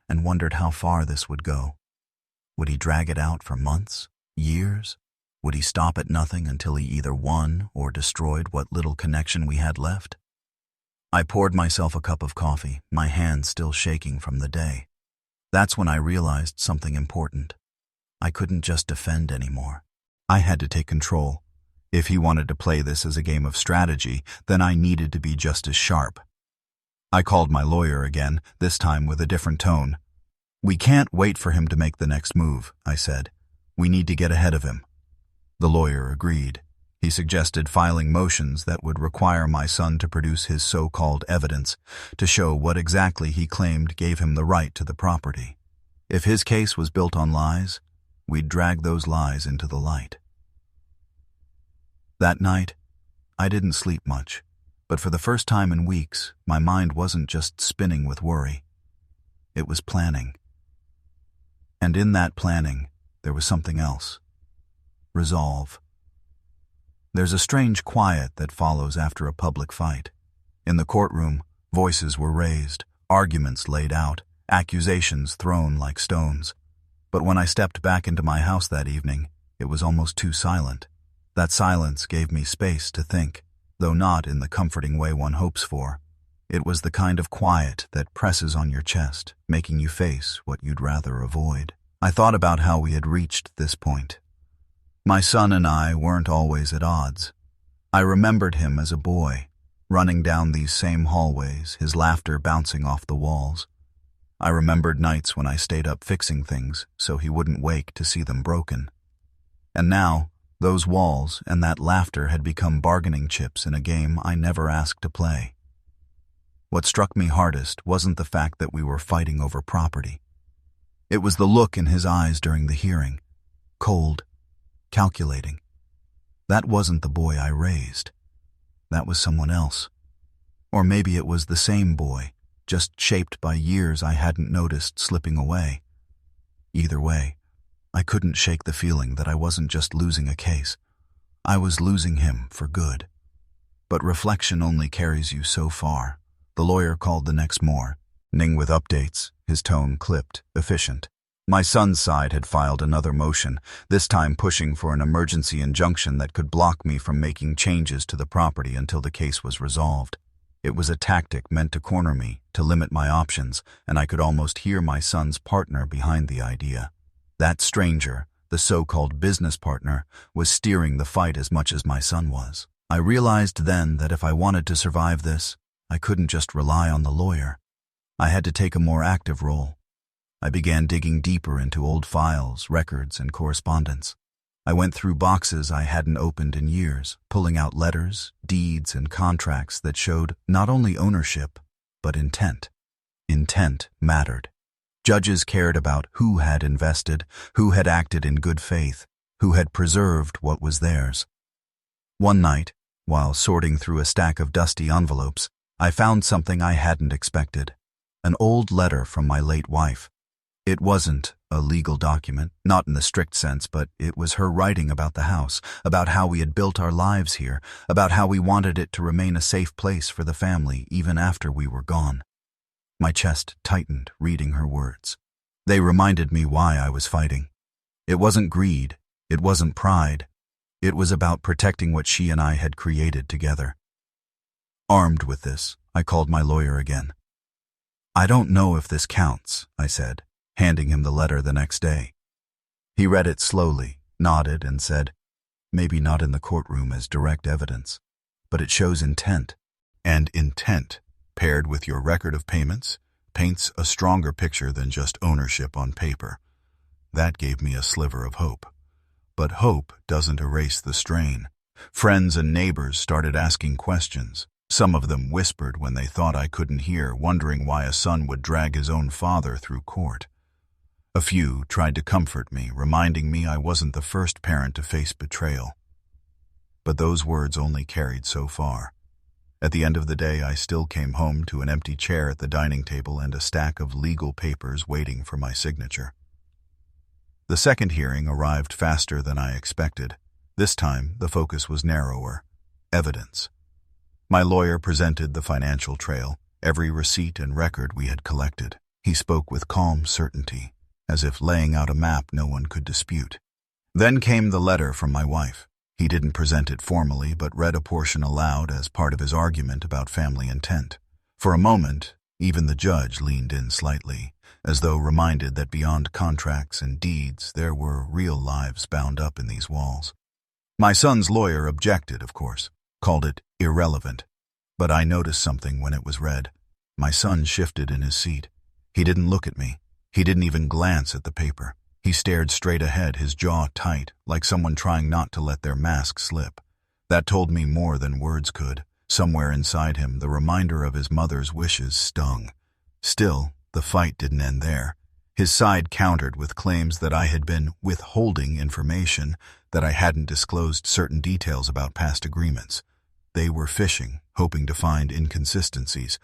Speaker 1: and wondered how far this would go. Would he drag it out for months, years? Would he stop at nothing until he either won or destroyed what little connection we had left? I poured myself a cup of coffee, my hands still shaking from the day. That's when I realized something important. I couldn't just defend anymore. I had to take control. If he wanted to play this as a game of strategy, then I needed to be just as sharp. I called my lawyer again, this time with a different tone. "We can't wait for him to make the next move," I said. "We need to get ahead of him." The lawyer agreed. He suggested filing motions that would require my son to produce his so-called evidence to show what exactly he claimed gave him the right to the property. If his case was built on lies, we'd drag those lies into the light. That night, I didn't sleep much, but for the first time in weeks, my mind wasn't just spinning with worry. It was planning. And in that planning, there was something else. Resolve. There's a strange quiet that follows after a public fight. In the courtroom, voices were raised, arguments laid out, accusations thrown like stones. But when I stepped back into my house that evening, it was almost too silent. That silence gave me space to think, though not in the comforting way one hopes for. It was the kind of quiet that presses on your chest, making you face what you'd rather avoid. I thought about how we had reached this point. My son and I weren't always at odds. I remembered him as a boy, running down these same hallways, his laughter bouncing off the walls. I remembered nights when I stayed up fixing things so he wouldn't wake to see them broken. And now, those walls and that laughter had become bargaining chips in a game I never asked to play. What struck me hardest wasn't the fact that we were fighting over property. It was the look in his eyes during the hearing, cold, calculating. That wasn't the boy I raised. That was someone else. Or maybe it was the same boy, just shaped by years I hadn't noticed slipping away. Either way, I couldn't shake the feeling that I wasn't just losing a case. I was losing him for good. But reflection only carries you so far. The lawyer called the next morning with updates, his tone clipped, efficient. My son's side had filed another motion, this time pushing for an emergency injunction that could block me from making changes to the property until the case was resolved. It was a tactic meant to corner me, to limit my options, and I could almost hear my son's partner behind the idea. That stranger, the so-called business partner, was steering the fight as much as my son was. I realized then that if I wanted to survive this, I couldn't just rely on the lawyer. I had to take a more active role. I began digging deeper into old files, records, and correspondence. I went through boxes I hadn't opened in years, pulling out letters, deeds, and contracts that showed not only ownership, but intent. Intent mattered. Judges cared about who had invested, who had acted in good faith, who had preserved what was theirs. One night, while sorting through a stack of dusty envelopes, I found something I hadn't expected. An old letter from my late wife. It wasn't a legal document, not in the strict sense, but it was her writing about the house, about how we had built our lives here, about how we wanted it to remain a safe place for the family even after we were gone. My chest tightened reading her words. They reminded me why I was fighting. It wasn't greed, it wasn't pride. It was about protecting what she and I had created together. Armed with this, I called my lawyer again. "I don't know if this counts," I said, handing him the letter the next day. He read it slowly, nodded, and said, "Maybe not in the courtroom as direct evidence, but it shows intent. And intent, paired with your record of payments, paints a stronger picture than just ownership on paper." That gave me a sliver of hope. But hope doesn't erase the strain. Friends and neighbors started asking questions. Some of them whispered when they thought I couldn't hear, wondering why a son would drag his own father through court. A few tried to comfort me, reminding me I wasn't the first parent to face betrayal. But those words only carried so far. At the end of the day, I still came home to an empty chair at the dining table and a stack of legal papers waiting for my signature. The second hearing arrived faster than I expected. This time, the focus was narrower. Evidence. My lawyer presented the financial trail, every receipt and record we had collected. He spoke with calm certainty, as if laying out a map no one could dispute. Then came the letter from my wife. He didn't present it formally, but read a portion aloud as part of his argument about family intent. For a moment, even the judge leaned in slightly, as though reminded that beyond contracts and deeds, there were real lives bound up in these walls. My son's lawyer objected, of course, called it irrelevant. But I noticed something when it was read. My son shifted in his seat. He didn't look at me. He didn't even glance at the paper. He stared straight ahead, his jaw tight, like someone trying not to let their mask slip. That told me more than words could. Somewhere inside him, the reminder of his mother's wishes stung. Still, the fight didn't end there. His side countered with claims that I had been withholding information, that I hadn't disclosed certain details about past agreements. They were fishing, hoping to find inconsistencies.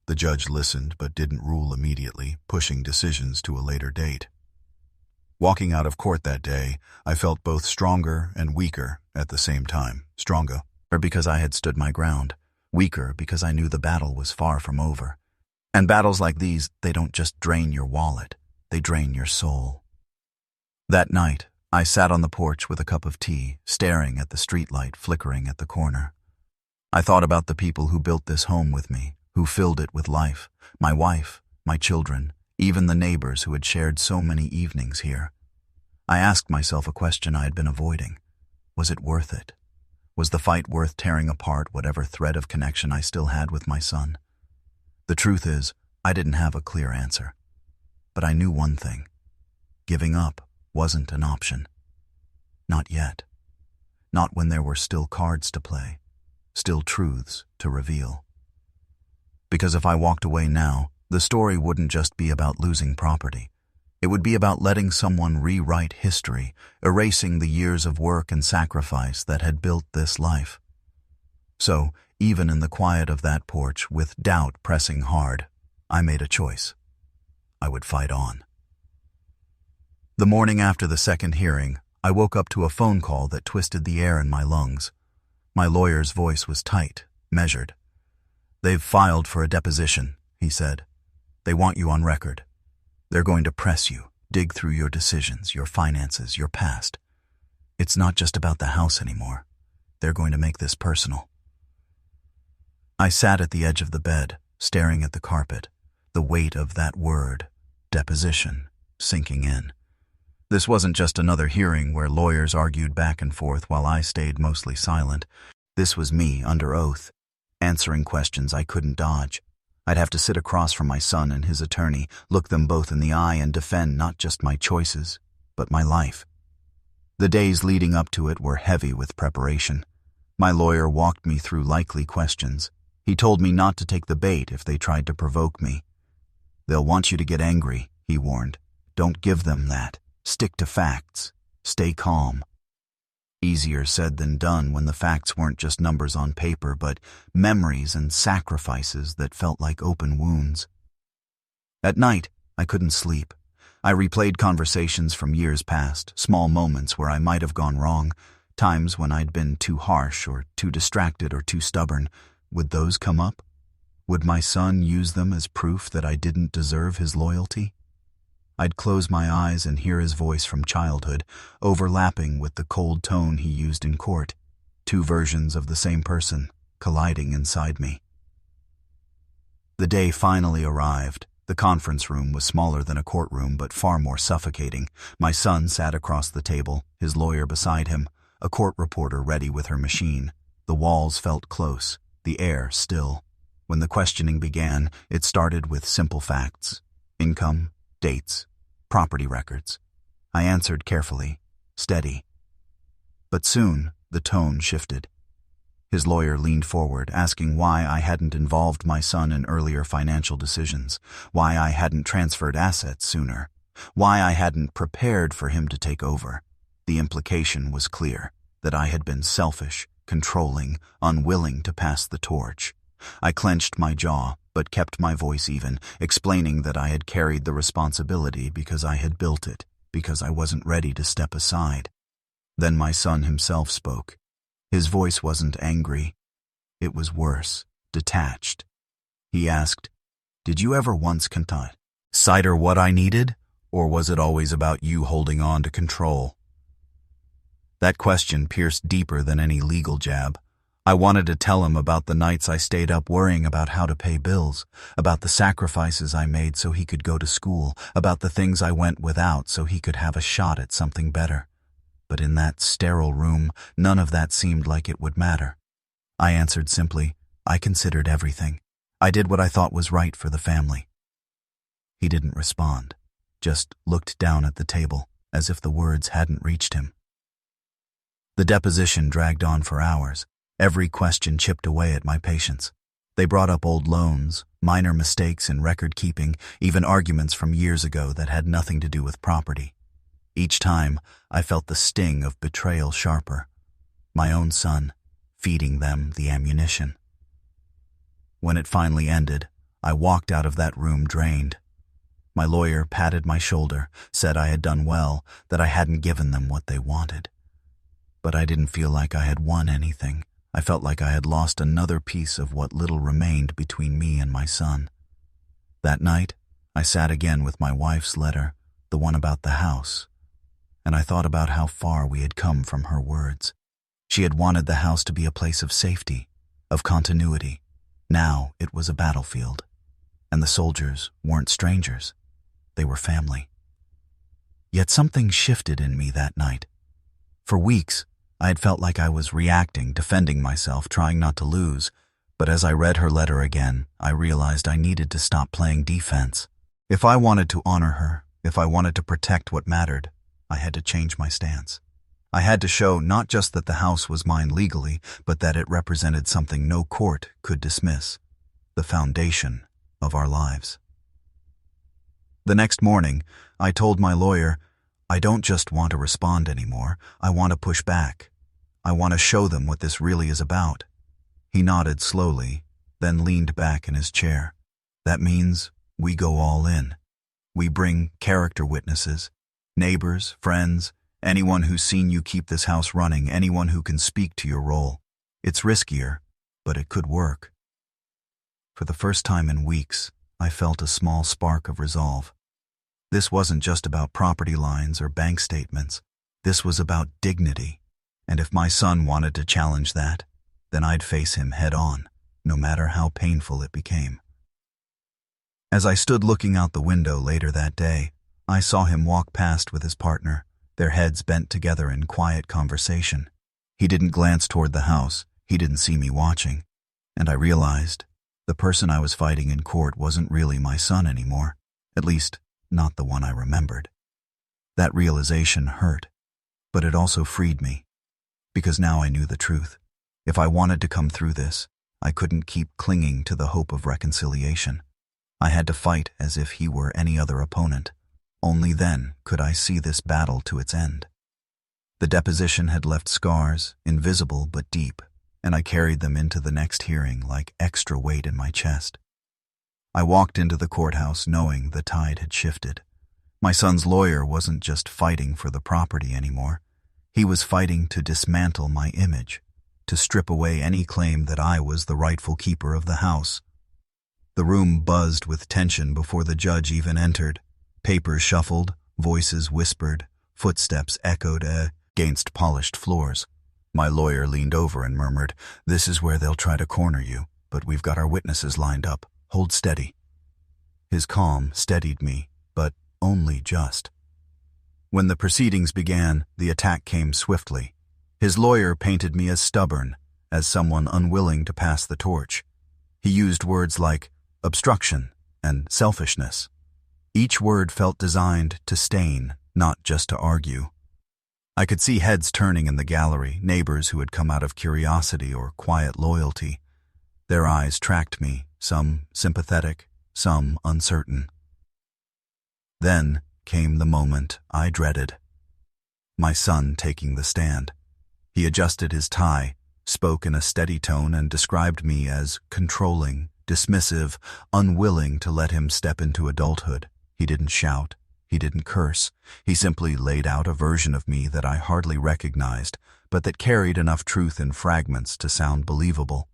Speaker 1: The judge listened but didn't rule immediately, pushing decisions to a later date. Walking out of court that day, I felt both stronger and weaker at the same time. Stronger because I had stood my ground, weaker because I knew the battle was far from over. And battles like these, they don't just drain your wallet, they drain your soul. That night, I sat on the porch with a cup of tea, staring at the streetlight flickering at the corner. I thought about the people who built this home with me, who filled it with life, my wife, my children, even the neighbors who had shared so many evenings here. I asked myself a question I had been avoiding. Was it worth it? Was the fight worth tearing apart whatever thread of connection I still had with my son? The truth is, I didn't have a clear answer. But I knew one thing. Giving up wasn't an option. Not yet. Not when there were still cards to play, still truths to reveal. Because if I walked away now, the story wouldn't just be about losing property. It would be about letting someone rewrite history, erasing the years of work and sacrifice that had built this life. So, even in the quiet of that porch, with doubt pressing hard, I made a choice. I would fight on. The morning after the second hearing, I woke up to a phone call that twisted the air in my lungs. My lawyer's voice was tight, measured. "They've filed for a deposition," he said. "They want you on record. They're going to press you, dig through your decisions, your finances, your past. It's not just about the house anymore. They're going to make this personal." I sat at the edge of the bed, staring at the carpet, the weight of that word, deposition, sinking in. This wasn't just another hearing where lawyers argued back and forth while I stayed mostly silent. This was me, under oath, answering questions I couldn't dodge. I'd have to sit across from my son and his attorney, look them both in the eye and defend not just my choices, but my life. The days leading up to it were heavy with preparation. My lawyer walked me through likely questions. He told me not to take the bait if they tried to provoke me. "They'll want you to get angry," he warned. "Don't give them that. Stick to facts. Stay calm." Easier said than done when the facts weren't just numbers on paper, but memories and sacrifices that felt like open wounds. At night, I couldn't sleep. I replayed conversations from years past, small moments where I might have gone wrong, times when I'd been too harsh or too distracted or too stubborn. Would those come up? Would my son use them as proof that I didn't deserve his loyalty? I'd close my eyes and hear his voice from childhood, overlapping with the cold tone he used in court, two versions of the same person, colliding inside me. The day finally arrived. The conference room was smaller than a courtroom, but far more suffocating. My son sat across the table, his lawyer beside him, a court reporter ready with her machine. The walls felt close, the air still. When the questioning began, it started with simple facts: income, dates, property records. I answered carefully, steady. But soon, the tone shifted. His lawyer leaned forward, asking why I hadn't involved my son in earlier financial decisions, why I hadn't transferred assets sooner, why I hadn't prepared for him to take over. The implication was clear, that I had been selfish, controlling, unwilling to pass the torch. I clenched my jaw, but kept my voice even, explaining that I had carried the responsibility because I had built it, because I wasn't ready to step aside. Then my son himself spoke. His voice wasn't angry. It was worse, detached. He asked, "Did you ever once consider what I needed, or was it always about you holding on to control?" That question pierced deeper than any legal jab. I wanted to tell him about the nights I stayed up worrying about how to pay bills, about the sacrifices I made so he could go to school, about the things I went without so he could have a shot at something better. But in that sterile room, none of that seemed like it would matter. I answered simply, I considered everything. I did what I thought was right for the family. He didn't respond, just looked down at the table, as if the words hadn't reached him. The deposition dragged on for hours. Every question chipped away at my patience. They brought up old loans, minor mistakes in record-keeping, even arguments from years ago that had nothing to do with property. Each time, I felt the sting of betrayal sharper. My own son, feeding them the ammunition. When it finally ended, I walked out of that room drained. My lawyer patted my shoulder, said I had done well, that I hadn't given them what they wanted. But I didn't feel like I had won anything. I felt like I had lost another piece of what little remained between me and my son. That night, I sat again with my wife's letter, the one about the house, and I thought about how far we had come from her words. She had wanted the house to be a place of safety, of continuity. Now it was a battlefield, and the soldiers weren't strangers. They were family. Yet something shifted in me that night. For weeks, I had felt like I was reacting, defending myself, trying not to lose, but as I read her letter again, I realized I needed to stop playing defense. If I wanted to honor her, if I wanted to protect what mattered, I had to change my stance. I had to show not just that the house was mine legally, but that it represented something no court could dismiss, the foundation of our lives. The next morning, I told my lawyer, I don't just want to respond anymore, I want to push back. I want to show them what this really is about. He nodded slowly, then leaned back in his chair. That means we go all in. We bring character witnesses, neighbors, friends, anyone who's seen you keep this house running, anyone who can speak to your role. It's riskier, but it could work. For the first time in weeks, I felt a small spark of resolve. This wasn't just about property lines or bank statements. This was about dignity. And if my son wanted to challenge that, then I'd face him head on, no matter how painful it became. As I stood looking out the window later that day, I saw him walk past with his partner, their heads bent together in quiet conversation. He didn't glance toward the house, he didn't see me watching, and I realized the person I was fighting in court wasn't really my son anymore, at least not the one I remembered. That realization hurt, but it also freed me, because now I knew the truth. If I wanted to come through this, I couldn't keep clinging to the hope of reconciliation. I had to fight as if he were any other opponent. Only then could I see this battle to its end. The deposition had left scars, invisible but deep, and I carried them into the next hearing like extra weight in my chest. I walked into the courthouse knowing the tide had shifted. My son's lawyer wasn't just fighting for the property anymore. He was fighting to dismantle my image, to strip away any claim that I was the rightful keeper of the house. The room buzzed with tension before the judge even entered. Papers shuffled, voices whispered, footsteps echoed against polished floors. My lawyer leaned over and murmured, "This is where they'll try to corner you, but we've got our witnesses lined up. Hold steady." His calm steadied me, but only just. When the proceedings began, the attack came swiftly. His lawyer painted me as stubborn, as someone unwilling to pass the torch. He used words like obstruction and selfishness. Each word felt designed to stain, not just to argue. I could see heads turning in the gallery, neighbors who had come out of curiosity or quiet loyalty. Their eyes tracked me, some sympathetic, some uncertain. Then came the moment I dreaded. My son taking the stand. He adjusted his tie, spoke in a steady tone, and described me as controlling, dismissive, unwilling to let him step into adulthood. He didn't shout. He didn't curse. He simply laid out a version of me that I hardly recognized, but that carried enough truth in fragments to sound believable.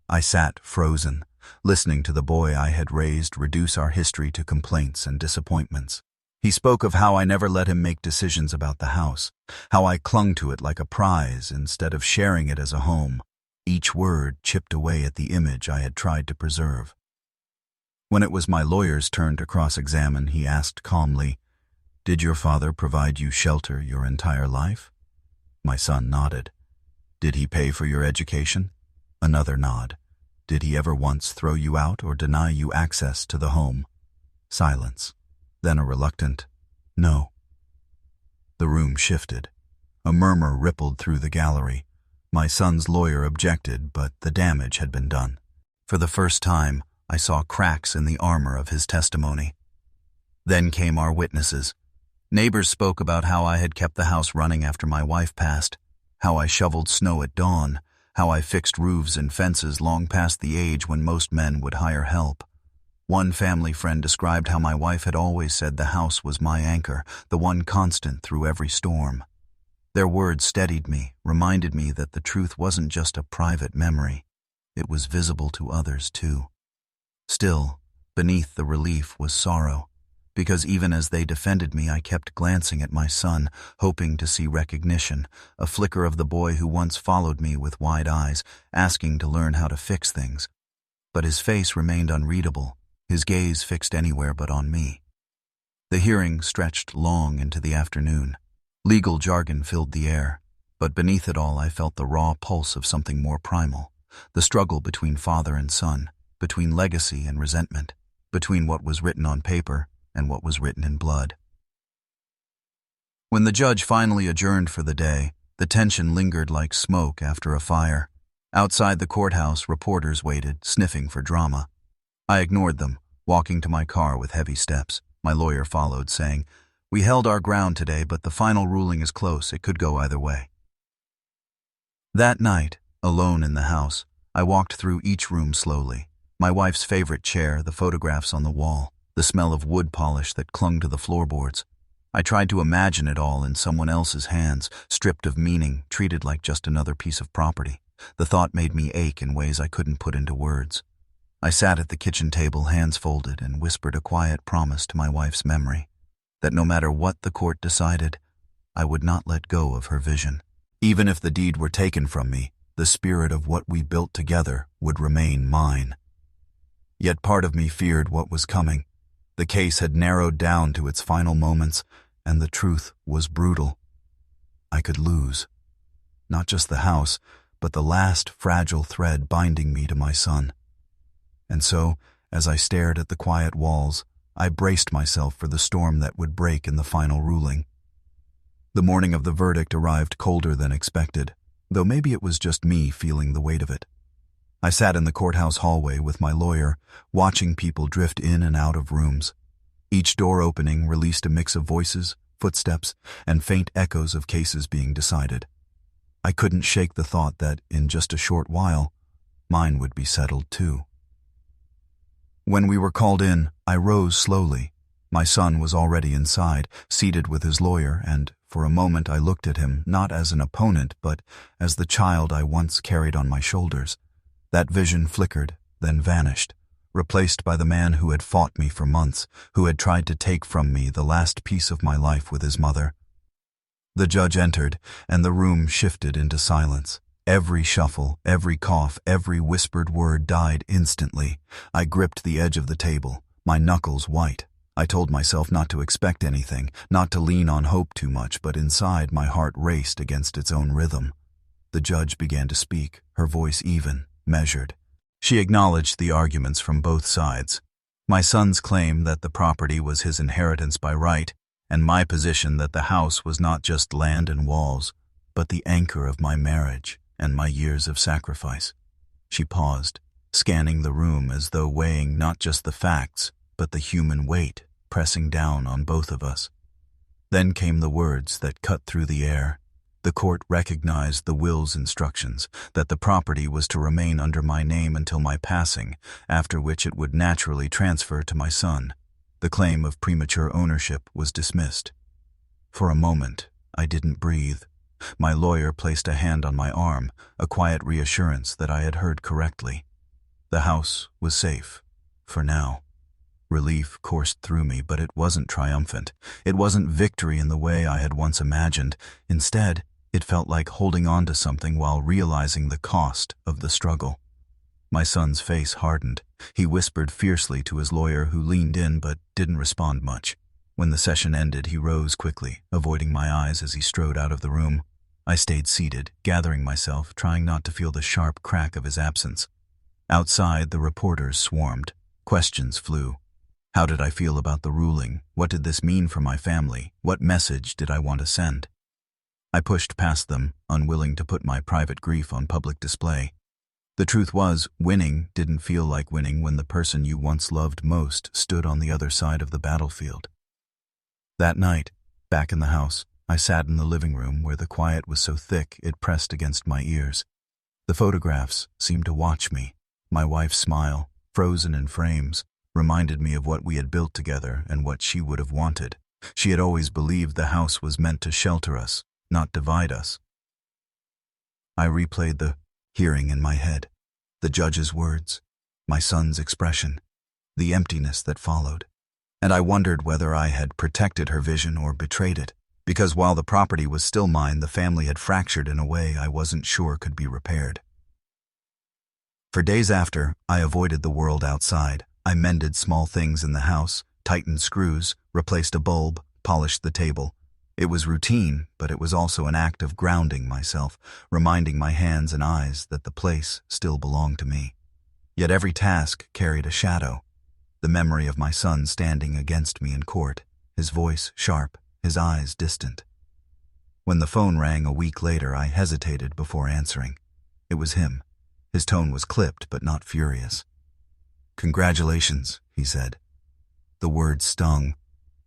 Speaker 1: I sat frozen, listening to the boy I had raised reduce our history to complaints and disappointments. He spoke of how I never let him make decisions about the house, how I clung to it like a prize instead of sharing it as a home. Each word chipped away at the image I had tried to preserve. When it was my lawyer's turn to cross-examine, he asked calmly, "Did your father provide you shelter your entire life?" My son nodded. "Did he pay for your education?" Another nod. "Did he ever once throw you out or deny you access to the home?" Silence. Then a reluctant, "No." The room shifted. A murmur rippled through the gallery. My son's lawyer objected, but the damage had been done. For the first time, I saw cracks in the armor of his testimony. Then came our witnesses. Neighbors spoke about how I had kept the house running after my wife passed, how I shoveled snow at dawn, how I fixed roofs and fences long past the age when most men would hire help. One family friend described how my wife had always said the house was my anchor, the one constant through every storm. Their words steadied me, reminded me that the truth wasn't just a private memory. It was visible to others, too. Still, Beneath the relief was sorrow, because even as they defended me, I kept glancing at my son, hoping to see recognition, a flicker of the boy who once followed me with wide eyes, asking to learn how to fix things. But his face remained unreadable, his gaze fixed anywhere but on me. The hearing stretched long into the afternoon. Legal jargon filled the air, but beneath it all I felt the raw pulse of something more primal, the struggle between father and son, between legacy and resentment, between what was written on paper and what was written in blood. When the judge finally adjourned for the day, the tension lingered like smoke after a fire. Outside the courthouse, reporters waited, sniffing for drama. I ignored them, walking to my car with heavy steps. My lawyer followed, saying, "We held our ground today, but the final ruling is close. It could go either way." That night, alone in the house, I walked through each room slowly. My wife's favorite chair, the photographs on the wall, the smell of wood polish that clung to the floorboards. I tried to imagine it all in someone else's hands, stripped of meaning, treated like just another piece of property. The thought made me ache in ways I couldn't put into words. I sat at the kitchen table, hands folded, and whispered a quiet promise to my wife's memory, that no matter what the court decided, I would not let go of her vision. Even if the deed were taken from me, the spirit of what we built together would remain mine. Yet part of me feared what was coming. The case had narrowed down to its final moments, and the truth was brutal. I could lose. Not just the house, but the last fragile thread binding me to my son. And so, as I stared at the quiet walls, I braced myself for the storm that would break in the final ruling. The morning of the verdict arrived colder than expected, though maybe it was just me feeling the weight of it. I sat in the courthouse hallway with my lawyer, watching people drift in and out of rooms. Each door opening released a mix of voices, footsteps, and faint echoes of cases being decided. I couldn't shake the thought that, in just a short while, mine would be settled too. When we were called in, I rose slowly. My son was already inside, seated with his lawyer, and for a moment I looked at him not as an opponent, but as the child I once carried on my shoulders. That vision flickered, then vanished, replaced by the man who had fought me for months, who had tried to take from me the last piece of my life with his mother. The judge entered, and the room shifted into silence. Every shuffle, every cough, every whispered word died instantly. I gripped the edge of the table, my knuckles white. I told myself not to expect anything, not to lean on hope too much, but inside my heart raced against its own rhythm. The judge began to speak, her voice even, measured. She acknowledged the arguments from both sides. My son's claim that the property was his inheritance by right, and my position that the house was not just land and walls, but the anchor of my marriage and my years of sacrifice. She paused, scanning the room as though weighing not just the facts, but the human weight pressing down on both of us. Then came the words that cut through the air. The court recognized the will's instructions, that the property was to remain under my name until my passing, after which it would naturally transfer to my son. The claim of premature ownership was dismissed. For a moment, I didn't breathe. My lawyer placed a hand on my arm, a quiet reassurance that I had heard correctly. The house was safe, for now. Relief coursed through me, but it wasn't triumphant. It wasn't victory in the way I had once imagined. Instead, it felt like holding on to something while realizing the cost of the struggle. My son's face hardened. He whispered fiercely to his lawyer, who leaned in but didn't respond much. When the session ended, he rose quickly, avoiding my eyes as he strode out of the room. I stayed seated, gathering myself, trying not to feel the sharp crack of his absence. Outside, the reporters swarmed. Questions flew. How did I feel about the ruling? What did this mean for my family? What message did I want to send? I pushed past them, unwilling to put my private grief on public display. The truth was, winning didn't feel like winning when the person you once loved most stood on the other side of the battlefield. That night, back in the house, I sat in the living room where the quiet was so thick it pressed against my ears. The photographs seemed to watch me. My wife's smile, frozen in frames, reminded me of what we had built together and what she would have wanted. She had always believed the house was meant to shelter us, not divide us. I replayed the hearing in my head, the judge's words, my son's expression. the emptiness that followed. And I wondered whether I had protected her vision or betrayed it, because while the property was still mine, the family had fractured in a way I wasn't sure could be repaired. For days after, I avoided the world outside. I mended small things in the house, tightened screws, replaced a bulb, polished the table. It was routine, but it was also an act of grounding myself, reminding my hands and eyes that the place still belonged to me. Yet every task carried a shadow. The memory of my son standing against me in court, his voice sharp, his eyes distant. When the phone rang a week later, I hesitated before answering. It was him. His tone was clipped but not furious. "Congratulations," he said. The word stung.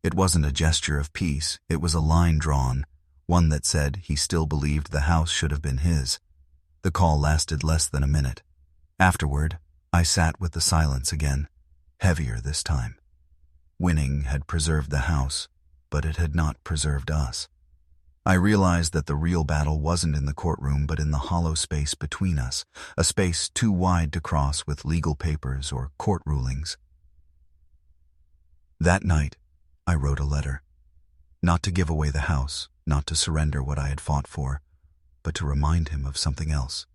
Speaker 1: It wasn't a gesture of peace, it was a line drawn, one that said he still believed the house should have been his. The call lasted less than a minute. Afterward, I sat with the silence again, heavier this time. Winning had preserved the house, but it had not preserved us. I realized that the real battle wasn't in the courtroom but in the hollow space between us, a space too wide to cross with legal papers or court rulings. That night, I wrote a letter. Not to give away the house, not to surrender what I had fought for, but to remind him of something else.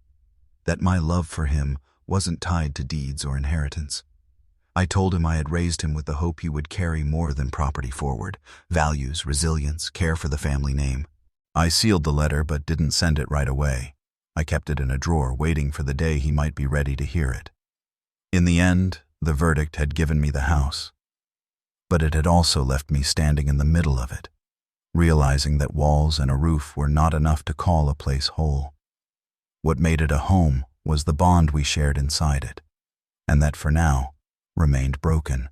Speaker 1: That my love for him wasn't tied to deeds or inheritance. I told him I had raised him with the hope he would carry more than property forward, values, resilience, care for the family name. I sealed the letter but didn't send it right away. I kept it in a drawer, waiting for the day he might be ready to hear it. In the end, the verdict had given me the house. But it had also left me standing in the middle of it, realizing that walls and a roof were not enough to call a place whole. What made it a home was the bond we shared inside it, and that for now remained broken.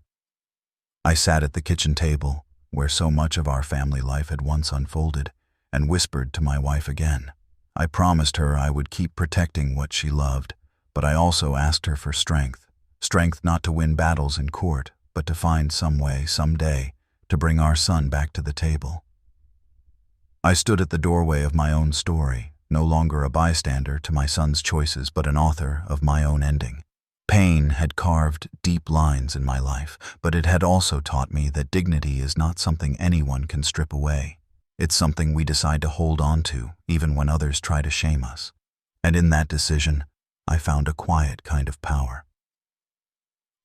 Speaker 1: I sat at the kitchen table, where so much of our family life had once unfolded, and whispered to my wife again. I promised her I would keep protecting what she loved, but I also asked her for strength. Strength not to win battles in court, but to find some way, someday, to bring our son back to the table. I stood at the doorway of my own story, no longer a bystander to my son's choices, but an author of my own ending. Pain had carved deep lines in my life, but it had also taught me that dignity is not something anyone can strip away. It's something we decide to hold on to, even when others try to shame us. And in that decision, I found a quiet kind of power.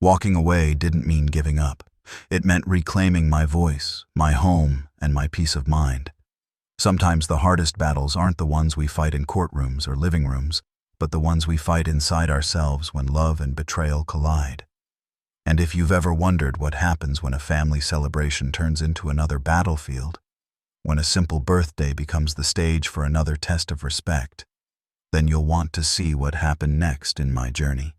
Speaker 1: Walking away didn't mean giving up. It meant reclaiming my voice, my home, and my peace of mind. Sometimes the hardest battles aren't the ones we fight in courtrooms or living rooms, but the ones we fight inside ourselves when love and betrayal collide. And if you've ever wondered what happens when a family celebration turns into another battlefield, when a simple birthday becomes the stage for another test of respect, then you'll want to see what happened next in my journey.